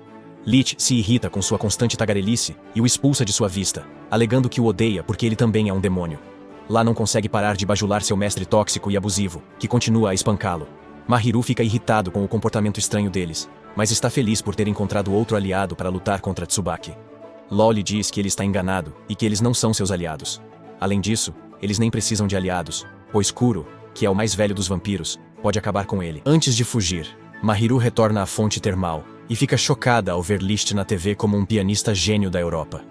Licht se irrita com sua constante tagarelice e o expulsa de sua vista, alegando que o odeia porque ele também é um demônio. Lá não consegue parar de bajular seu mestre tóxico e abusivo, que continua a espancá-lo. Mahiru fica irritado com o comportamento estranho deles, mas está feliz por ter encontrado outro aliado para lutar contra Tsubaki. Law lhe diz que ele está enganado e que eles não são seus aliados. Além disso, eles nem precisam de aliados, pois Kuro, que é o mais velho dos vampiros, pode acabar com ele. Antes de fugir, Mahiru retorna à fonte termal e fica chocada ao ver Licht na TV como um pianista gênio da Europa.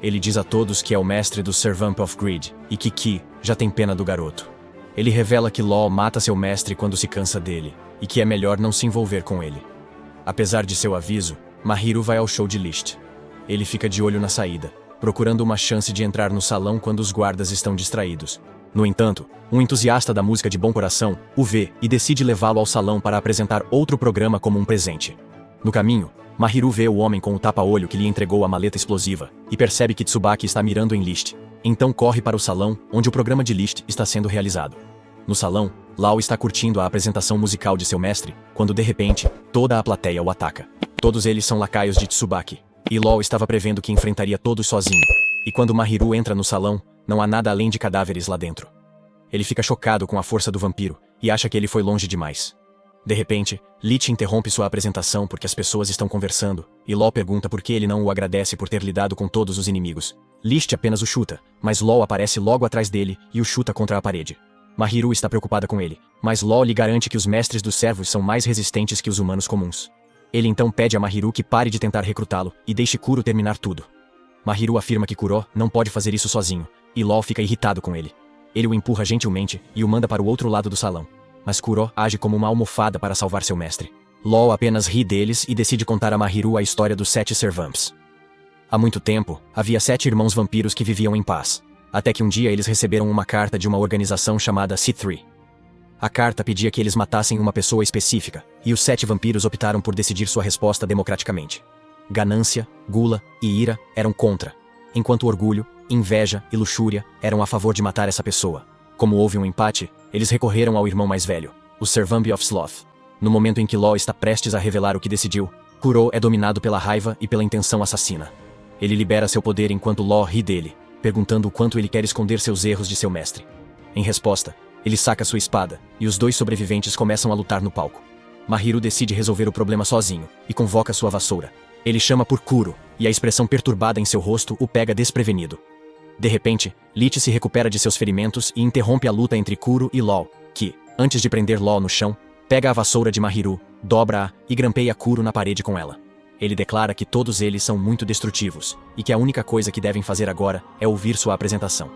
Ele diz a todos que é o mestre do Servamp of Greed e que Ki já tem pena do garoto. Ele revela que Law mata seu mestre quando se cansa dele e que é melhor não se envolver com ele. Apesar de seu aviso, Mahiru vai ao show de Licht. Ele fica de olho na saída, procurando uma chance de entrar no salão quando os guardas estão distraídos. No entanto, um entusiasta da música de bom coração o vê e decide levá-lo ao salão para apresentar outro programa como um presente. No caminho, Mahiru vê o homem com o tapa-olho que lhe entregou a maleta explosiva e percebe que Tsubaki está mirando em List. Então corre para o salão, onde o programa de List está sendo realizado. No salão, Lau está curtindo a apresentação musical de seu mestre, quando de repente, toda a plateia o ataca. Todos eles são lacaios de Tsubaki, e Lau estava prevendo que enfrentaria todos sozinho. E quando Mahiru entra no salão, não há nada além de cadáveres lá dentro. Ele fica chocado com a força do vampiro, e acha que ele foi longe demais. De repente, Lich interrompe sua apresentação porque as pessoas estão conversando, e Law pergunta por que ele não o agradece por ter lidado com todos os inimigos. Lich apenas o chuta, mas Law aparece logo atrás dele e o chuta contra a parede. Mahiru está preocupada com ele, mas Law lhe garante que os mestres dos servos são mais resistentes que os humanos comuns. Ele então pede a Mahiru que pare de tentar recrutá-lo e deixe Kuro terminar tudo. Mahiru afirma que Kuro não pode fazer isso sozinho, e Law fica irritado com ele. Ele o empurra gentilmente e o manda para o outro lado do salão. Mas Kuro age como uma almofada para salvar seu mestre. Law apenas ri deles e decide contar a Mahiru a história dos 7 Servamps. Há muito tempo, havia 7 irmãos vampiros que viviam em paz. Até que um dia eles receberam uma carta de uma organização chamada C3. A carta pedia que eles matassem uma pessoa específica, e os 7 vampiros optaram por decidir sua resposta democraticamente. Ganância, gula e ira eram contra, enquanto orgulho, inveja e luxúria eram a favor de matar essa pessoa. Como houve um empate, eles recorreram ao irmão mais velho, o Servamp of Sloth. No momento em que Law está prestes a revelar o que decidiu, Kuro é dominado pela raiva e pela intenção assassina. Ele libera seu poder enquanto Law ri dele, perguntando o quanto ele quer esconder seus erros de seu mestre. Em resposta, ele saca sua espada, e os 2 sobreviventes começam a lutar no palco. Mahiru decide resolver o problema sozinho, e convoca sua vassoura. Ele chama por Kuro, e a expressão perturbada em seu rosto o pega desprevenido. De repente, Lich se recupera de seus ferimentos e interrompe a luta entre Kuro e Law, que, antes de prender Law no chão, pega a vassoura de Mahiru, dobra-a e grampeia Kuro na parede com ela. Ele declara que todos eles são muito destrutivos, e que a única coisa que devem fazer agora é ouvir sua apresentação.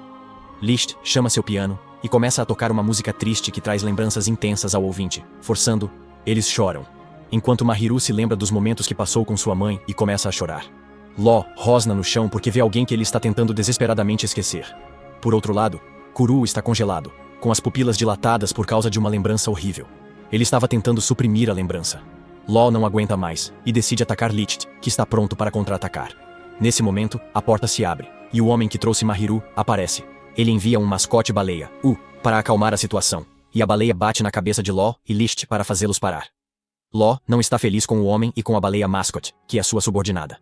List chama seu piano e começa a tocar uma música triste que traz lembranças intensas ao ouvinte, forçando, eles choram. Enquanto Mahiru se lembra dos momentos que passou com sua mãe e começa a chorar. Law rosna no chão porque vê alguém que ele está tentando desesperadamente esquecer. Por outro lado, Kuro está congelado, com as pupilas dilatadas por causa de uma lembrança horrível. Ele estava tentando suprimir a lembrança. Law não aguenta mais e decide atacar Lich, que está pronto para contra-atacar. Nesse momento, a porta se abre e o homem que trouxe Mahiru aparece. Ele envia um mascote baleia, para acalmar a situação, e a baleia bate na cabeça de Law e Lich para fazê-los parar. Law não está feliz com o homem e com a baleia mascote, que é sua subordinada.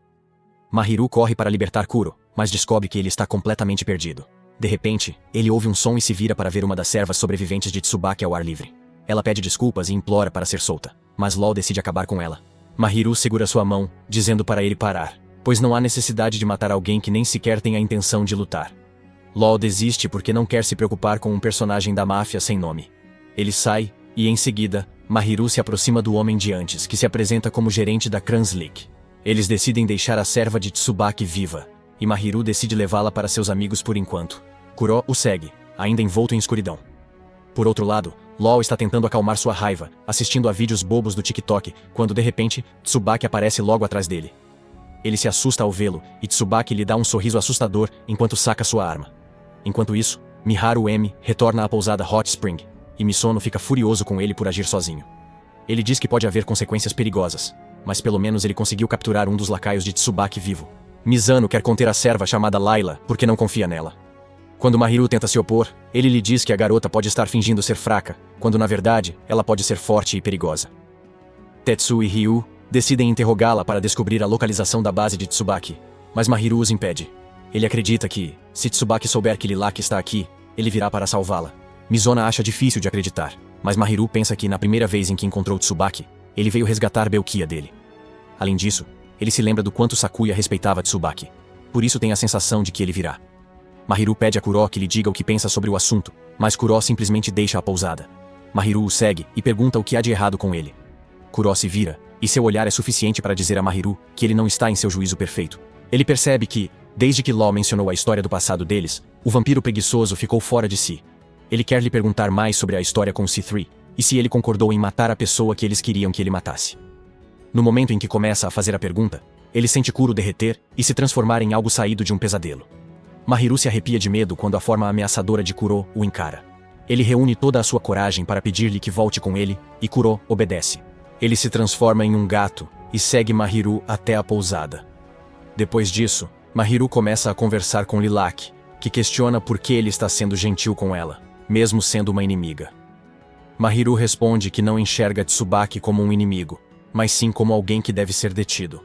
Mahiru corre para libertar Kuro, mas descobre que ele está completamente perdido. De repente, ele ouve um som e se vira para ver uma das servas sobreviventes de Tsubaki ao ar livre. Ela pede desculpas e implora para ser solta, mas Law decide acabar com ela. Mahiru segura sua mão, dizendo para ele parar, pois não há necessidade de matar alguém que nem sequer tem a intenção de lutar. Law desiste porque não quer se preocupar com um personagem da máfia sem nome. Ele sai, e em seguida, Mahiru se aproxima do homem de antes, que se apresenta como gerente da Kranzlik. Eles decidem deixar a serva de Tsubaki viva, e Mahiru decide levá-la para seus amigos por enquanto. Kuro o segue, ainda envolto em escuridão. Por outro lado, Law está tentando acalmar sua raiva, assistindo a vídeos bobos do TikTok, quando de repente, Tsubaki aparece logo atrás dele. Ele se assusta ao vê-lo, e Tsubaki lhe dá um sorriso assustador enquanto saca sua arma. Enquanto isso, Miharu M retorna à pousada Hot Spring, e Misono fica furioso com ele por agir sozinho. Ele diz que pode haver consequências perigosas, mas pelo menos ele conseguiu capturar um dos lacaios de Tsubaki vivo. Mizano quer conter a serva chamada Layla porque não confia nela. Quando Mahiru tenta se opor, ele lhe diz que a garota pode estar fingindo ser fraca, quando na verdade ela pode ser forte e perigosa. Tetsu e Ryu decidem interrogá-la para descobrir a localização da base de Tsubaki, mas Mahiru os impede. Ele acredita que, se Tsubaki souber que Lilac está aqui, ele virá para salvá-la. Mizona acha difícil de acreditar, mas Mahiru pensa que na primeira vez em que encontrou Tsubaki, ele veio resgatar Belkia dele. Além disso, ele se lembra do quanto Sakuya respeitava Tsubaki. Por isso tem a sensação de que ele virá. Mahiru pede a Kuro que lhe diga o que pensa sobre o assunto, mas Kuro simplesmente deixa a pousada. Mahiru o segue e pergunta o que há de errado com ele. Kuro se vira, e seu olhar é suficiente para dizer a Mahiru que ele não está em seu juízo perfeito. Ele percebe que, desde que Law mencionou a história do passado deles, o vampiro preguiçoso ficou fora de si. Ele quer lhe perguntar mais sobre a história com C3, e se ele concordou em matar a pessoa que eles queriam que ele matasse. No momento em que começa a fazer a pergunta, ele sente Kuro derreter e se transformar em algo saído de um pesadelo. Mahiru se arrepia de medo quando a forma ameaçadora de Kuro o encara. Ele reúne toda a sua coragem para pedir-lhe que volte com ele, e Kuro obedece. Ele se transforma em um gato e segue Mahiru até a pousada. Depois disso, Mahiru começa a conversar com Lilac, que questiona por que ele está sendo gentil com ela, mesmo sendo uma inimiga. Mahiru responde que não enxerga Tsubaki como um inimigo, mas sim como alguém que deve ser detido.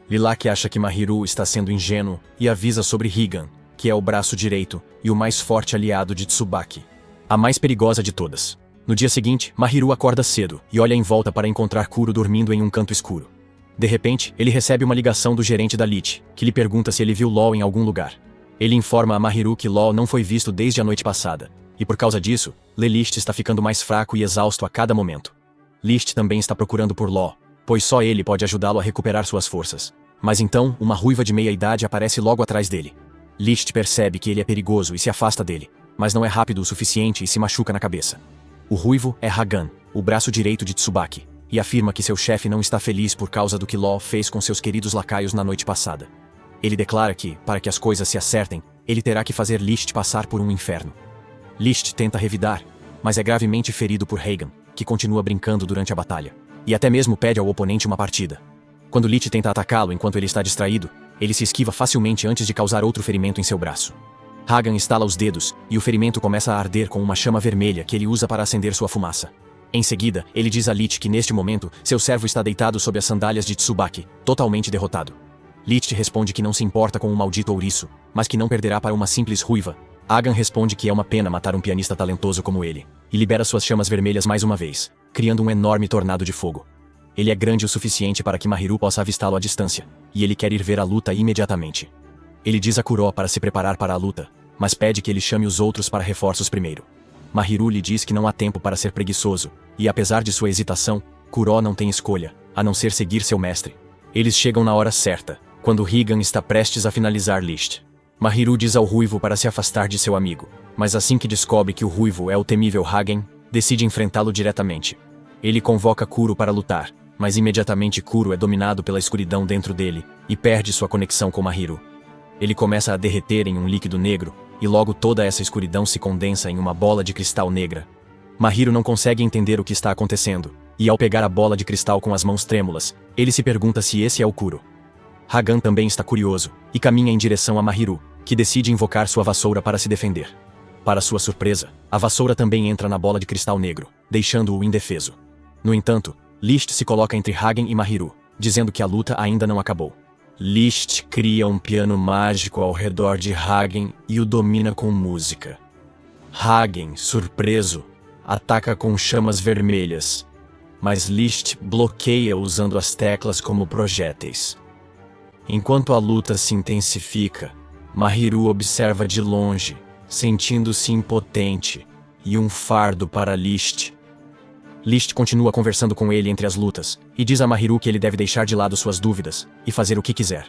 Lilac acha que Mahiru está sendo ingênuo e avisa sobre Higan, que é o braço direito e o mais forte aliado de Tsubaki, a mais perigosa de todas. No dia seguinte, Mahiru acorda cedo e olha em volta para encontrar Kuro dormindo em um canto escuro. De repente, ele recebe uma ligação do gerente da LIT, que lhe pergunta se ele viu LOL em algum lugar. Ele informa a Mahiru que LOL não foi visto desde a noite passada, e por causa disso, Lilith está ficando mais fraco e exausto a cada momento. List também está procurando por LOL, pois só ele pode ajudá-lo a recuperar suas forças. Mas então, uma ruiva de meia-idade aparece logo atrás dele. List percebe que ele é perigoso e se afasta dele, mas não é rápido o suficiente e se machuca na cabeça. O ruivo é Hagan, o braço direito de Tsubaki, e afirma que seu chefe não está feliz por causa do que LOL fez com seus queridos lacaios na noite passada. Ele declara que, para que as coisas se acertem, ele terá que fazer List passar por um inferno. List tenta revidar, mas é gravemente ferido por Hagan, que continua brincando durante a batalha, e até mesmo pede ao oponente uma partida. Quando List tenta atacá-lo enquanto ele está distraído, ele se esquiva facilmente antes de causar outro ferimento em seu braço. Hagan estala os dedos, e o ferimento começa a arder com uma chama vermelha que ele usa para acender sua fumaça. Em seguida, ele diz a Lich que neste momento, seu servo está deitado sob as sandálias de Tsubaki, totalmente derrotado. Lich responde que não se importa com um maldito ouriço, mas que não perderá para uma simples ruiva. Hagan responde que é uma pena matar um pianista talentoso como ele, e libera suas chamas vermelhas mais uma vez, criando um enorme tornado de fogo. Ele é grande o suficiente para que Mahiru possa avistá-lo à distância, e ele quer ir ver a luta imediatamente. Ele diz a Kuro para se preparar para a luta, mas pede que ele chame os outros para reforços primeiro. Mahiru lhe diz que não há tempo para ser preguiçoso, e apesar de sua hesitação, Kuro não tem escolha, a não ser seguir seu mestre. Eles chegam na hora certa, quando Higan está prestes a finalizar List. Mahiru diz ao ruivo para se afastar de seu amigo, mas assim que descobre que o ruivo é o temível Hagen, decide enfrentá-lo diretamente. Ele convoca Kuro para lutar, mas imediatamente Kuro é dominado pela escuridão dentro dele, e perde sua conexão com Mahiru. Ele começa a derreter em um líquido negro, e logo toda essa escuridão se condensa em uma bola de cristal negra. Mahiru não consegue entender o que está acontecendo, e ao pegar a bola de cristal com as mãos trêmulas, ele se pergunta se esse é o Kuro. Hagan também está curioso, e caminha em direção a Mahiru, que decide invocar sua vassoura para se defender. Para sua surpresa, a vassoura também entra na bola de cristal negro, deixando-o indefeso. No entanto, List se coloca entre Hagen e Mahiru, dizendo que a luta ainda não acabou. List cria um piano mágico ao redor de Hagen e o domina com música. Hagen, surpreso, ataca com chamas vermelhas, mas List bloqueia usando as teclas como projéteis. Enquanto a luta se intensifica, Mahiru observa de longe, sentindo-se impotente, e um fardo para List. List continua conversando com ele entre as lutas, e diz a Mahiru que ele deve deixar de lado suas dúvidas, e fazer o que quiser.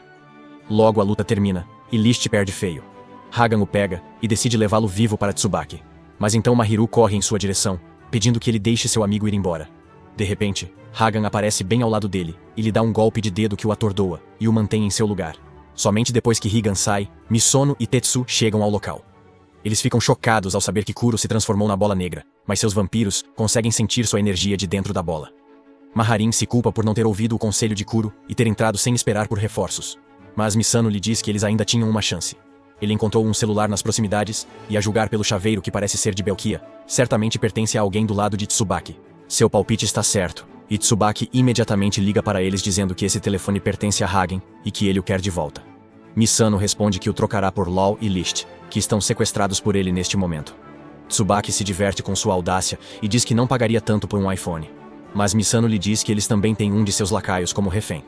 Logo a luta termina, e List perde feio. Hagan o pega, e decide levá-lo vivo para Tsubaki. Mas então Mahiru corre em sua direção, pedindo que ele deixe seu amigo ir embora. De repente, Hagan aparece bem ao lado dele, e lhe dá um golpe de dedo que o atordoa, e o mantém em seu lugar. Somente depois que Higan sai, Misono e Tetsu chegam ao local. Eles ficam chocados ao saber que Kuro se transformou na bola negra, mas seus vampiros conseguem sentir sua energia de dentro da bola. Maharin se culpa por não ter ouvido o conselho de Kuro e ter entrado sem esperar por reforços. Mas Misano lhe diz que eles ainda tinham uma chance. Ele encontrou um celular nas proximidades, e a julgar pelo chaveiro que parece ser de Belkia, certamente pertence a alguém do lado de Tsubaki. Seu palpite está certo, e Tsubaki imediatamente liga para eles dizendo que esse telefone pertence a Hagen e que ele o quer de volta. Misano responde que o trocará por LOL e List, que estão sequestrados por ele neste momento. Tsubaki se diverte com sua audácia e diz que não pagaria tanto por um iPhone. Mas Misano lhe diz que eles também têm um de seus lacaios como refém.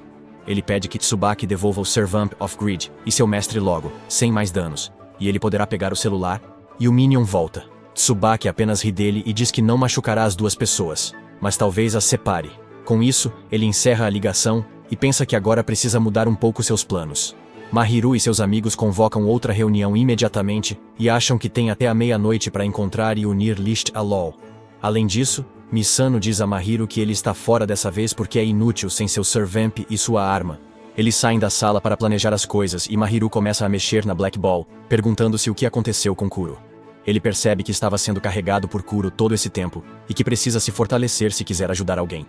Ele pede que Tsubaki devolva o Servamp of Grid e seu mestre logo, sem mais danos, e ele poderá pegar o celular, e o Minion volta. Tsubaki apenas ri dele e diz que não machucará as duas pessoas, mas talvez as separe. Com isso, ele encerra a ligação e pensa que agora precisa mudar um pouco seus planos. Mahiru e seus amigos convocam outra reunião imediatamente e acham que tem até a meia-noite para encontrar e unir List a LOL. Além disso, Misano diz a Mahiru que ele está fora dessa vez porque é inútil sem seu Servamp e sua arma. Eles saem da sala para planejar as coisas e Mahiru começa a mexer na Black Ball, perguntando-se o que aconteceu com Kuro. Ele percebe que estava sendo carregado por Kuro todo esse tempo e que precisa se fortalecer se quiser ajudar alguém.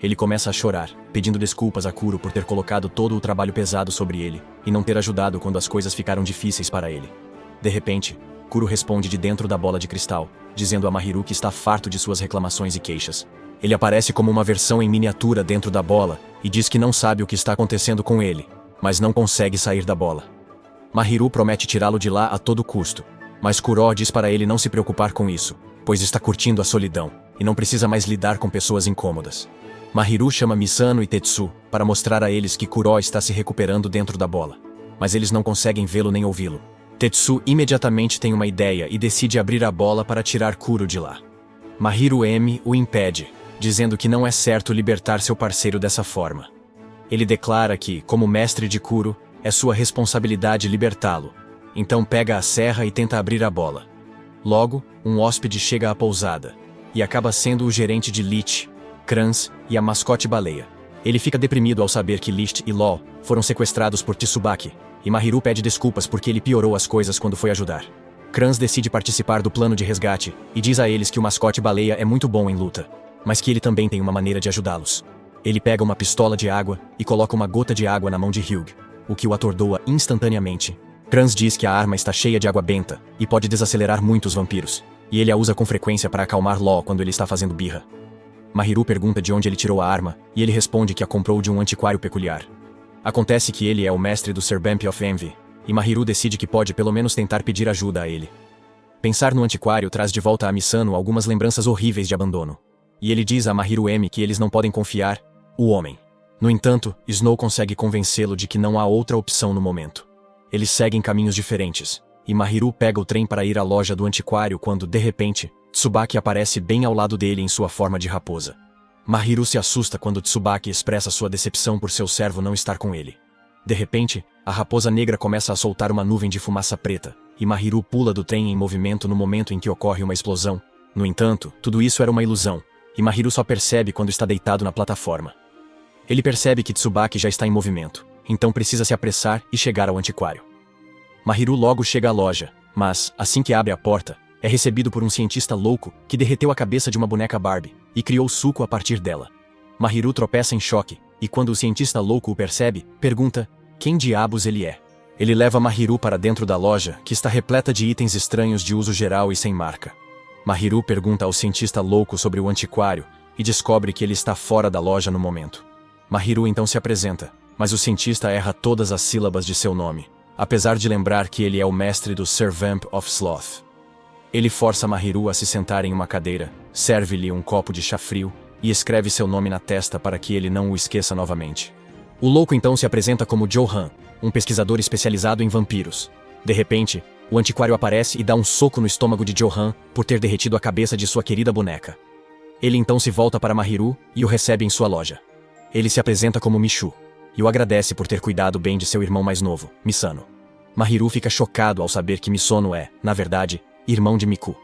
Ele começa a chorar, pedindo desculpas a Kuro por ter colocado todo o trabalho pesado sobre ele e não ter ajudado quando as coisas ficaram difíceis para ele. De repente, Kuro responde de dentro da bola de cristal, dizendo a Mahiru que está farto de suas reclamações e queixas. Ele aparece como uma versão em miniatura dentro da bola e diz que não sabe o que está acontecendo com ele, mas não consegue sair da bola. Mahiru promete tirá-lo de lá a todo custo, mas Kuro diz para ele não se preocupar com isso, pois está curtindo a solidão e não precisa mais lidar com pessoas incômodas. Mahiru chama Misano e Tetsu para mostrar a eles que Kuro está se recuperando dentro da bola, mas eles não conseguem vê-lo nem ouvi-lo. Tetsu imediatamente tem uma ideia e decide abrir a bola para tirar Kuro de lá. Mahiru o impede, dizendo que não é certo libertar seu parceiro dessa forma. Ele declara que, como mestre de Kuro, é sua responsabilidade libertá-lo. Então pega a serra e tenta abrir a bola. Logo, um hóspede chega à pousada, e acaba sendo o gerente de Lich, Kranz e a mascote baleia. Ele fica deprimido ao saber que Lich e Law foram sequestrados por Tsubaki, e Mahiru pede desculpas porque ele piorou as coisas quando foi ajudar. Kranz decide participar do plano de resgate, e diz a eles que o mascote baleia é muito bom em luta, mas que ele também tem uma maneira de ajudá-los. Ele pega uma pistola de água e coloca uma gota de água na mão de Hugh, o que o atordoa instantaneamente. Kranz diz que a arma está cheia de água benta e pode desacelerar muitos vampiros, e ele a usa com frequência para acalmar Law quando ele está fazendo birra. Mahiru pergunta de onde ele tirou a arma, e ele responde que a comprou de um antiquário peculiar. Acontece que ele é o mestre do Servant of Envy, e Mahiru decide que pode pelo menos tentar pedir ajuda a ele. Pensar no antiquário traz de volta a Misano algumas lembranças horríveis de abandono. E ele diz a Mahiru que eles não podem confiar o homem. No entanto, Snow consegue convencê-lo de que não há outra opção no momento. Eles seguem caminhos diferentes, e Mahiru pega o trem para ir à loja do antiquário quando, de repente, Tsubaki aparece bem ao lado dele em sua forma de raposa. Mahiru se assusta quando Tsubaki expressa sua decepção por seu servo não estar com ele. De repente, a raposa negra começa a soltar uma nuvem de fumaça preta, e Mahiru pula do trem em movimento no momento em que ocorre uma explosão. No entanto, tudo isso era uma ilusão, e Mahiru só percebe quando está deitado na plataforma. Ele percebe que Tsubaki já está em movimento, então precisa se apressar e chegar ao antiquário. Mahiru logo chega à loja, mas, assim que abre a porta, é recebido por um cientista louco que derreteu a cabeça de uma boneca Barbie e criou suco a partir dela. Mahiru tropeça em choque, e quando o cientista louco o percebe, pergunta quem diabos ele é. Ele leva Mahiru para dentro da loja, que está repleta de itens estranhos de uso geral e sem marca. Mahiru pergunta ao cientista louco sobre o antiquário e descobre que ele está fora da loja no momento. Mahiru então se apresenta, mas o cientista erra todas as sílabas de seu nome, apesar de lembrar que ele é o mestre do Servant of Sloth. Ele força Mahiru a se sentar em uma cadeira, serve-lhe um copo de chá frio e escreve seu nome na testa para que ele não o esqueça novamente. O louco então se apresenta como Johan, um pesquisador especializado em vampiros. De repente, o antiquário aparece e dá um soco no estômago de Johan por ter derretido a cabeça de sua querida boneca. Ele então se volta para Mahiru e o recebe em sua loja. Ele se apresenta como Michu, e o agradece por ter cuidado bem de seu irmão mais novo, Misano. Mahiru fica chocado ao saber que Misono é, na verdade, irmão de Miku.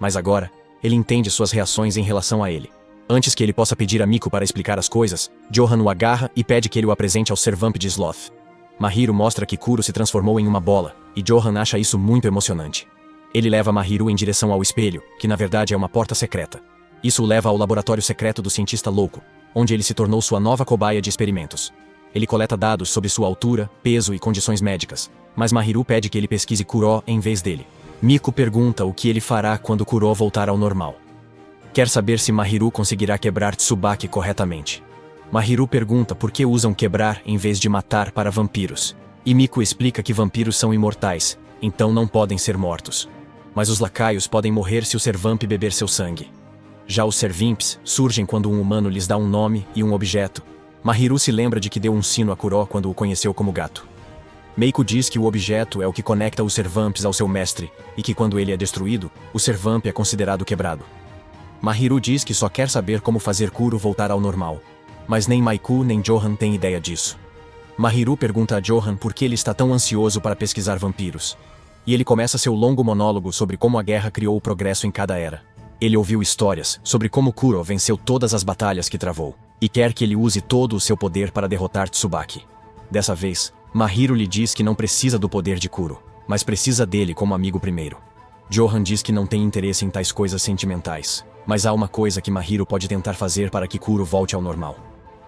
Mas agora, ele entende suas reações em relação a ele. Antes que ele possa pedir a Miku para explicar as coisas, Johan o agarra e pede que ele o apresente ao Servamp de Sloth. Mahiru mostra que Kuro se transformou em uma bola, e Johan acha isso muito emocionante. Ele leva Mahiru em direção ao espelho, que na verdade é uma porta secreta. Isso o leva ao laboratório secreto do cientista louco, onde ele se tornou sua nova cobaia de experimentos. Ele coleta dados sobre sua altura, peso e condições médicas, mas Mahiru pede que ele pesquise Kuro em vez dele. Miku pergunta o que ele fará quando Kuro voltar ao normal. Quer saber se Mahiru conseguirá quebrar Tsubaki corretamente. Mahiru pergunta por que usam quebrar em vez de matar para vampiros. E Miku explica que vampiros são imortais, então não podem ser mortos. Mas os lacaios podem morrer se o Servamp beber seu sangue. Já os Servimps surgem quando um humano lhes dá um nome e um objeto. Mahiru se lembra de que deu um sino a Kuro quando o conheceu como gato. Meiko diz que o objeto é o que conecta os Servamps ao seu mestre, e que quando ele é destruído, o Servamp é considerado quebrado. Mahiru diz que só quer saber como fazer Kuro voltar ao normal. Mas nem Maiku nem Johan têm ideia disso. Mahiru pergunta a Johan por que ele está tão ansioso para pesquisar vampiros. E ele começa seu longo monólogo sobre como a guerra criou o progresso em cada era. Ele ouviu histórias sobre como Kuro venceu todas as batalhas que travou, e quer que ele use todo o seu poder para derrotar Tsubaki. Dessa vez, Mahiro lhe diz que não precisa do poder de Kuro, mas precisa dele como amigo primeiro. Johan diz que não tem interesse em tais coisas sentimentais, mas há uma coisa que Mahiro pode tentar fazer para que Kuro volte ao normal.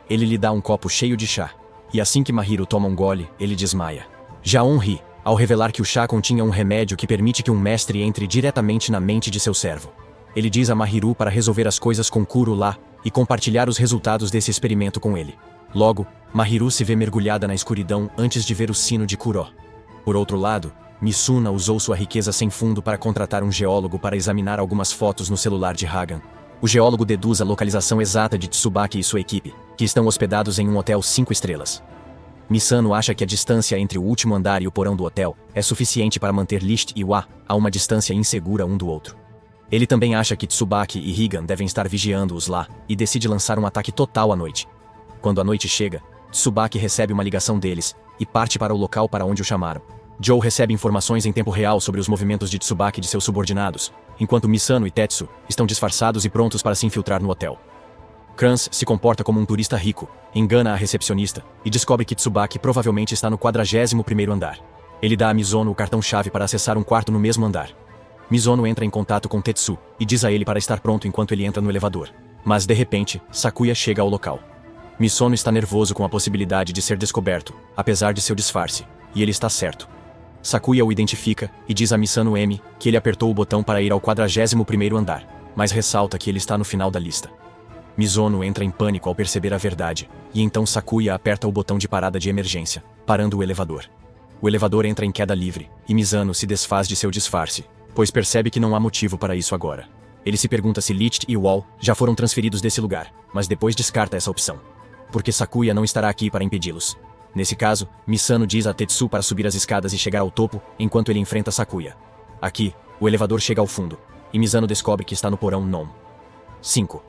Ele lhe dá um copo cheio de chá, e assim que Mahiro toma um gole, ele desmaia. Jaon ri, ao revelar que o chá continha um remédio que permite que um mestre entre diretamente na mente de seu servo. Ele diz a Mahiro para resolver as coisas com Kuro lá, e compartilhar os resultados desse experimento com ele. Logo, Mahiro se vê mergulhada na escuridão antes de ver o sino de Kuro. Por outro lado, Misuna usou sua riqueza sem fundo para contratar um geólogo para examinar algumas fotos no celular de Hagan. O geólogo deduz a localização exata de Tsubaki e sua equipe, que estão hospedados em um hotel 5 estrelas. Misano acha que a distância entre o último andar e o porão do hotel é suficiente para manter List e Wa a uma distância insegura um do outro. Ele também acha que Tsubaki e Higan devem estar vigiando-os lá, e decide lançar um ataque total à noite. Quando a noite chega, Tsubaki recebe uma ligação deles, e parte para o local para onde o chamaram. Joe recebe informações em tempo real sobre os movimentos de Tsubaki e de seus subordinados, enquanto Misano e Tetsu estão disfarçados e prontos para se infiltrar no hotel. Kranz se comporta como um turista rico, engana a recepcionista, e descobre que Tsubaki provavelmente está no 41º andar. Ele dá a Mizono o cartão-chave para acessar um quarto no mesmo andar. Mizono entra em contato com Tetsu, e diz a ele para estar pronto enquanto ele entra no elevador. Mas de repente, Sakuya chega ao local. Mizono está nervoso com a possibilidade de ser descoberto, apesar de seu disfarce, e ele está certo. Sakuya o identifica, e diz a Misano M que ele apertou o botão para ir ao 41º andar, mas ressalta que ele está no final da lista. Mizono entra em pânico ao perceber a verdade, e então Sakuya aperta o botão de parada de emergência, parando o elevador. O elevador entra em queda livre, e Misano se desfaz de seu disfarce, pois percebe que não há motivo para isso agora. Ele se pergunta se Licht e Wall já foram transferidos desse lugar, mas depois descarta essa opção. Porque Sakuya não estará aqui para impedi-los. Nesse caso, Misano diz a Tetsu para subir as escadas e chegar ao topo, enquanto ele enfrenta Sakuya. Aqui, o elevador chega ao fundo, e Misano descobre que está no porão NOM 5.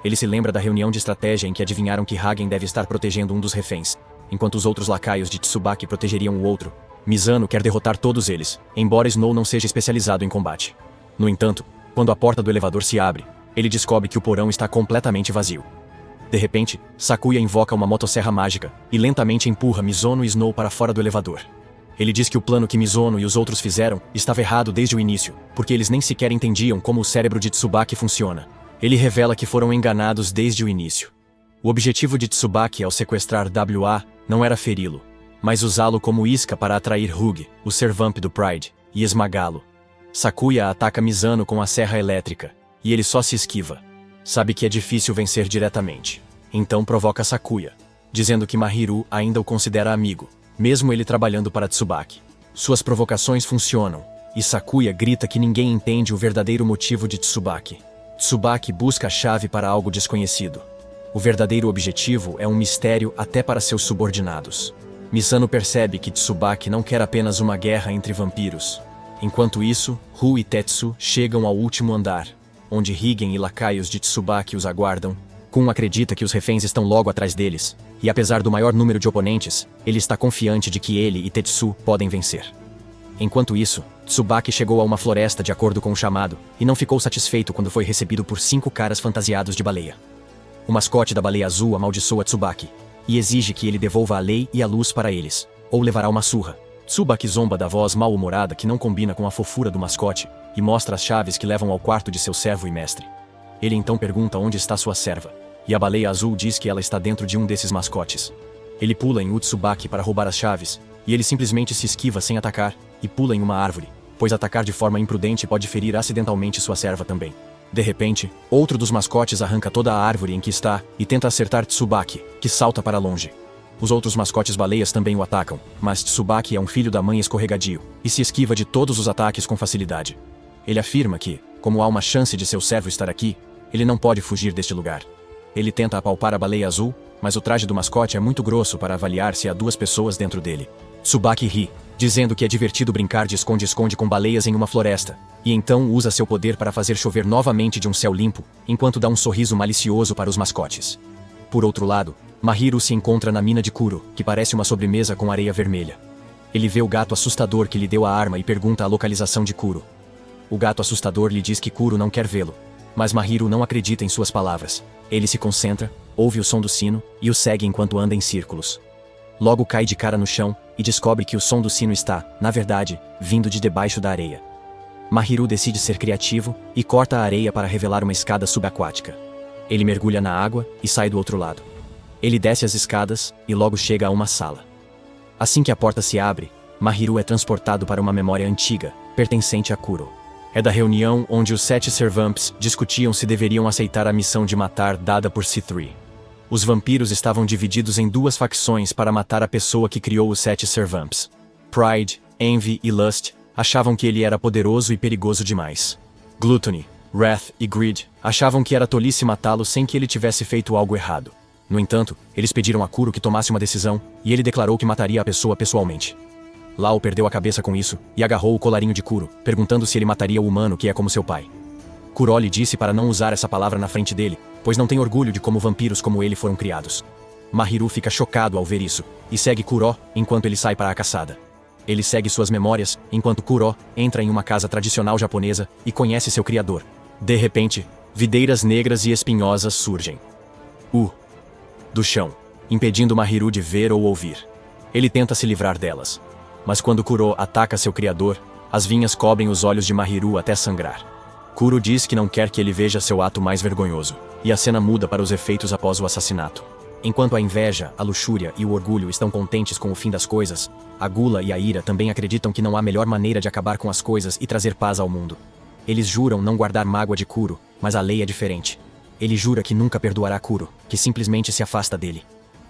Ele se lembra da reunião de estratégia em que adivinharam que Hagen deve estar protegendo um dos reféns, enquanto os outros lacaios de Tsubaki protegeriam o outro. Misano quer derrotar todos eles, embora Snow não seja especializado em combate. No entanto, quando a porta do elevador se abre, ele descobre que o porão está completamente vazio. De repente, Sakuya invoca uma motosserra mágica, e lentamente empurra Mizono e Snow para fora do elevador. Ele diz que o plano que Mizono e os outros fizeram estava errado desde o início, porque eles nem sequer entendiam como o cérebro de Tsubaki funciona. Ele revela que foram enganados desde o início. O objetivo de Tsubaki ao sequestrar WA não era feri-lo, mas usá-lo como isca para atrair Hug, o Servamp do Pride, e esmagá-lo. Sakuya ataca Misano com a serra elétrica, e ele só se esquiva. Sabe que é difícil vencer diretamente. Então provoca Sakuya, dizendo que Mahiro ainda o considera amigo, mesmo ele trabalhando para Tsubaki. Suas provocações funcionam, e Sakuya grita que ninguém entende o verdadeiro motivo de Tsubaki. Tsubaki busca a chave para algo desconhecido. O verdadeiro objetivo é um mistério até para seus subordinados. Misano percebe que Tsubaki não quer apenas uma guerra entre vampiros. Enquanto isso, Ru e Tetsu chegam ao último andar, onde Higen e lacaios de Tsubaki os aguardam. Kun acredita que os reféns estão logo atrás deles, e apesar do maior número de oponentes, ele está confiante de que ele e Tetsu podem vencer. Enquanto isso, Tsubaki chegou a uma floresta de acordo com o chamado, e não ficou satisfeito quando foi recebido por 5 caras fantasiados de baleia. O mascote da baleia azul amaldiçoa Tsubaki, e exige que ele devolva a lei e a luz para eles, ou levará uma surra. Tsubaki zomba da voz mal-humorada que não combina com a fofura do mascote, e mostra as chaves que levam ao quarto de seu servo e mestre. Ele então pergunta onde está sua serva, e a baleia azul diz que ela está dentro de um desses mascotes. Ele pula em Tsubaki para roubar as chaves, e ele simplesmente se esquiva sem atacar, e pula em uma árvore, pois atacar de forma imprudente pode ferir acidentalmente sua serva também. De repente, outro dos mascotes arranca toda a árvore em que está, e tenta acertar Tsubaki, que salta para longe. Os outros mascotes baleias também o atacam, mas Tsubaki é um filho da mãe escorregadio, e se esquiva de todos os ataques com facilidade. Ele afirma que, como há uma chance de seu servo estar aqui, ele não pode fugir deste lugar. Ele tenta apalpar a baleia azul, mas o traje do mascote é muito grosso para avaliar se há 2 pessoas dentro dele. Tsubaki ri, dizendo que é divertido brincar de esconde-esconde com baleias em uma floresta, e então usa seu poder para fazer chover novamente de um céu limpo, enquanto dá um sorriso malicioso para os mascotes. Por outro lado, Mahiro se encontra na mina de Kuro, que parece uma sobremesa com areia vermelha. Ele vê o gato assustador que lhe deu a arma e pergunta a localização de Kuro. O gato assustador lhe diz que Kuro não quer vê-lo, mas Mahiro não acredita em suas palavras. Ele se concentra, ouve o som do sino, e o segue enquanto anda em círculos. Logo cai de cara no chão e descobre que o som do sino está, na verdade, vindo de debaixo da areia. Mahiru decide ser criativo e corta a areia para revelar uma escada subaquática. Ele mergulha na água e sai do outro lado. Ele desce as escadas e logo chega a uma sala. Assim que a porta se abre, Mahiru é transportado para uma memória antiga, pertencente a Kuro. É da reunião onde os 7 Servamps discutiam se deveriam aceitar a missão de matar dada por C3. Os vampiros estavam divididos em 2 facções para matar a pessoa que criou os 7 Servamps. Pride, Envy e Lust achavam que ele era poderoso e perigoso demais. Gluttony, Wrath e Greed achavam que era tolice matá-lo sem que ele tivesse feito algo errado. No entanto, eles pediram a Kuro que tomasse uma decisão, e ele declarou que mataria a pessoa pessoalmente. Lao perdeu a cabeça com isso, e agarrou o colarinho de Kuro, perguntando se ele mataria o humano que é como seu pai. Kuro lhe disse para não usar essa palavra na frente dele, pois não tem orgulho de como vampiros como ele foram criados. Mahiru fica chocado ao ver isso, e segue Kuro enquanto ele sai para a caçada. Ele segue suas memórias, enquanto Kuro entra em uma casa tradicional japonesa e conhece seu criador. De repente, videiras negras e espinhosas surgem do chão, impedindo Mahiru de ver ou ouvir. Ele tenta se livrar delas. Mas quando Kuro ataca seu criador, as vinhas cobrem os olhos de Mahiru até sangrar. Kuro diz que não quer que ele veja seu ato mais vergonhoso, e a cena muda para os efeitos após o assassinato. Enquanto a inveja, a luxúria e o orgulho estão contentes com o fim das coisas, a gula e a ira também acreditam que não há melhor maneira de acabar com as coisas e trazer paz ao mundo. Eles juram não guardar mágoa de Kuro, mas a lei é diferente. Ele jura que nunca perdoará Kuro, que simplesmente se afasta dele.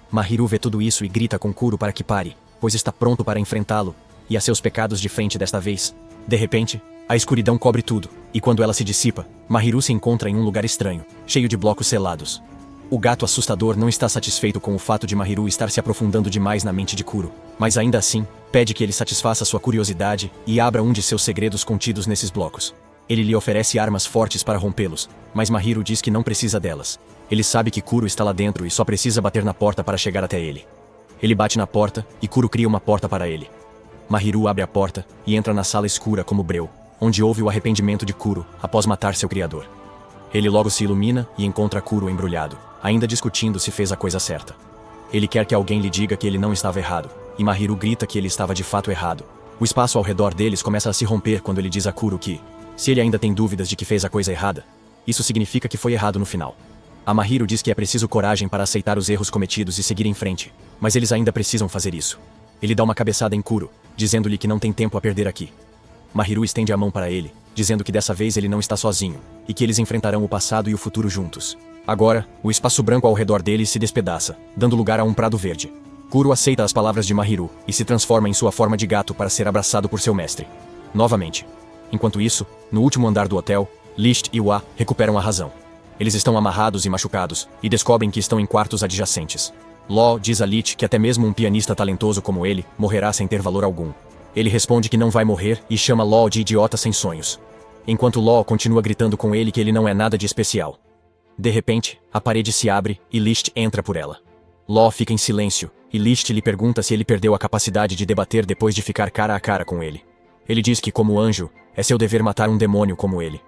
Mahiru vê tudo isso e grita com Kuro para que pare, pois está pronto para enfrentá-lo, e a seus pecados de frente desta vez. De repente, a escuridão cobre tudo, e quando ela se dissipa, Mahiru se encontra em um lugar estranho, cheio de blocos selados. O gato assustador não está satisfeito com o fato de Mahiru estar se aprofundando demais na mente de Kuro, mas ainda assim, pede que ele satisfaça sua curiosidade e abra um de seus segredos contidos nesses blocos. Ele lhe oferece armas fortes para rompê-los, mas Mahiru diz que não precisa delas. Ele sabe que Kuro está lá dentro e só precisa bater na porta para chegar até ele. Ele bate na porta e Kuro cria uma porta para ele. Mahiru abre a porta e entra na sala escura como breu, onde houve o arrependimento de Kuro após matar seu criador. Ele logo se ilumina e encontra Kuro embrulhado, ainda discutindo se fez a coisa certa. Ele quer que alguém lhe diga que ele não estava errado, e Mahiru grita que ele estava de fato errado. O espaço ao redor deles começa a se romper quando ele diz a Kuro que, se ele ainda tem dúvidas de que fez a coisa errada, isso significa que foi errado no final. A Mahiru diz que é preciso coragem para aceitar os erros cometidos e seguir em frente, mas eles ainda precisam fazer isso. Ele dá uma cabeçada em Kuro, dizendo-lhe que não tem tempo a perder aqui. Mahiru estende a mão para ele, dizendo que dessa vez ele não está sozinho, e que eles enfrentarão o passado e o futuro juntos. Agora, o espaço branco ao redor deles se despedaça, dando lugar a um prado verde. Kuro aceita as palavras de Mahiru e se transforma em sua forma de gato para ser abraçado por seu mestre. Novamente. Enquanto isso, no último andar do hotel, List e Wa recuperam a razão. Eles estão amarrados e machucados, e descobrem que estão em quartos adjacentes. Law diz a Lit que até mesmo um pianista talentoso como ele morrerá sem ter valor algum. Ele responde que não vai morrer e chama Law de idiota sem sonhos. Enquanto Law continua gritando com ele que ele não é nada de especial. De repente, a parede se abre e List entra por ela. Law fica em silêncio, e List lhe pergunta se ele perdeu a capacidade de debater depois de ficar cara a cara com ele. Ele diz que, como anjo, é seu dever matar um demônio como ele.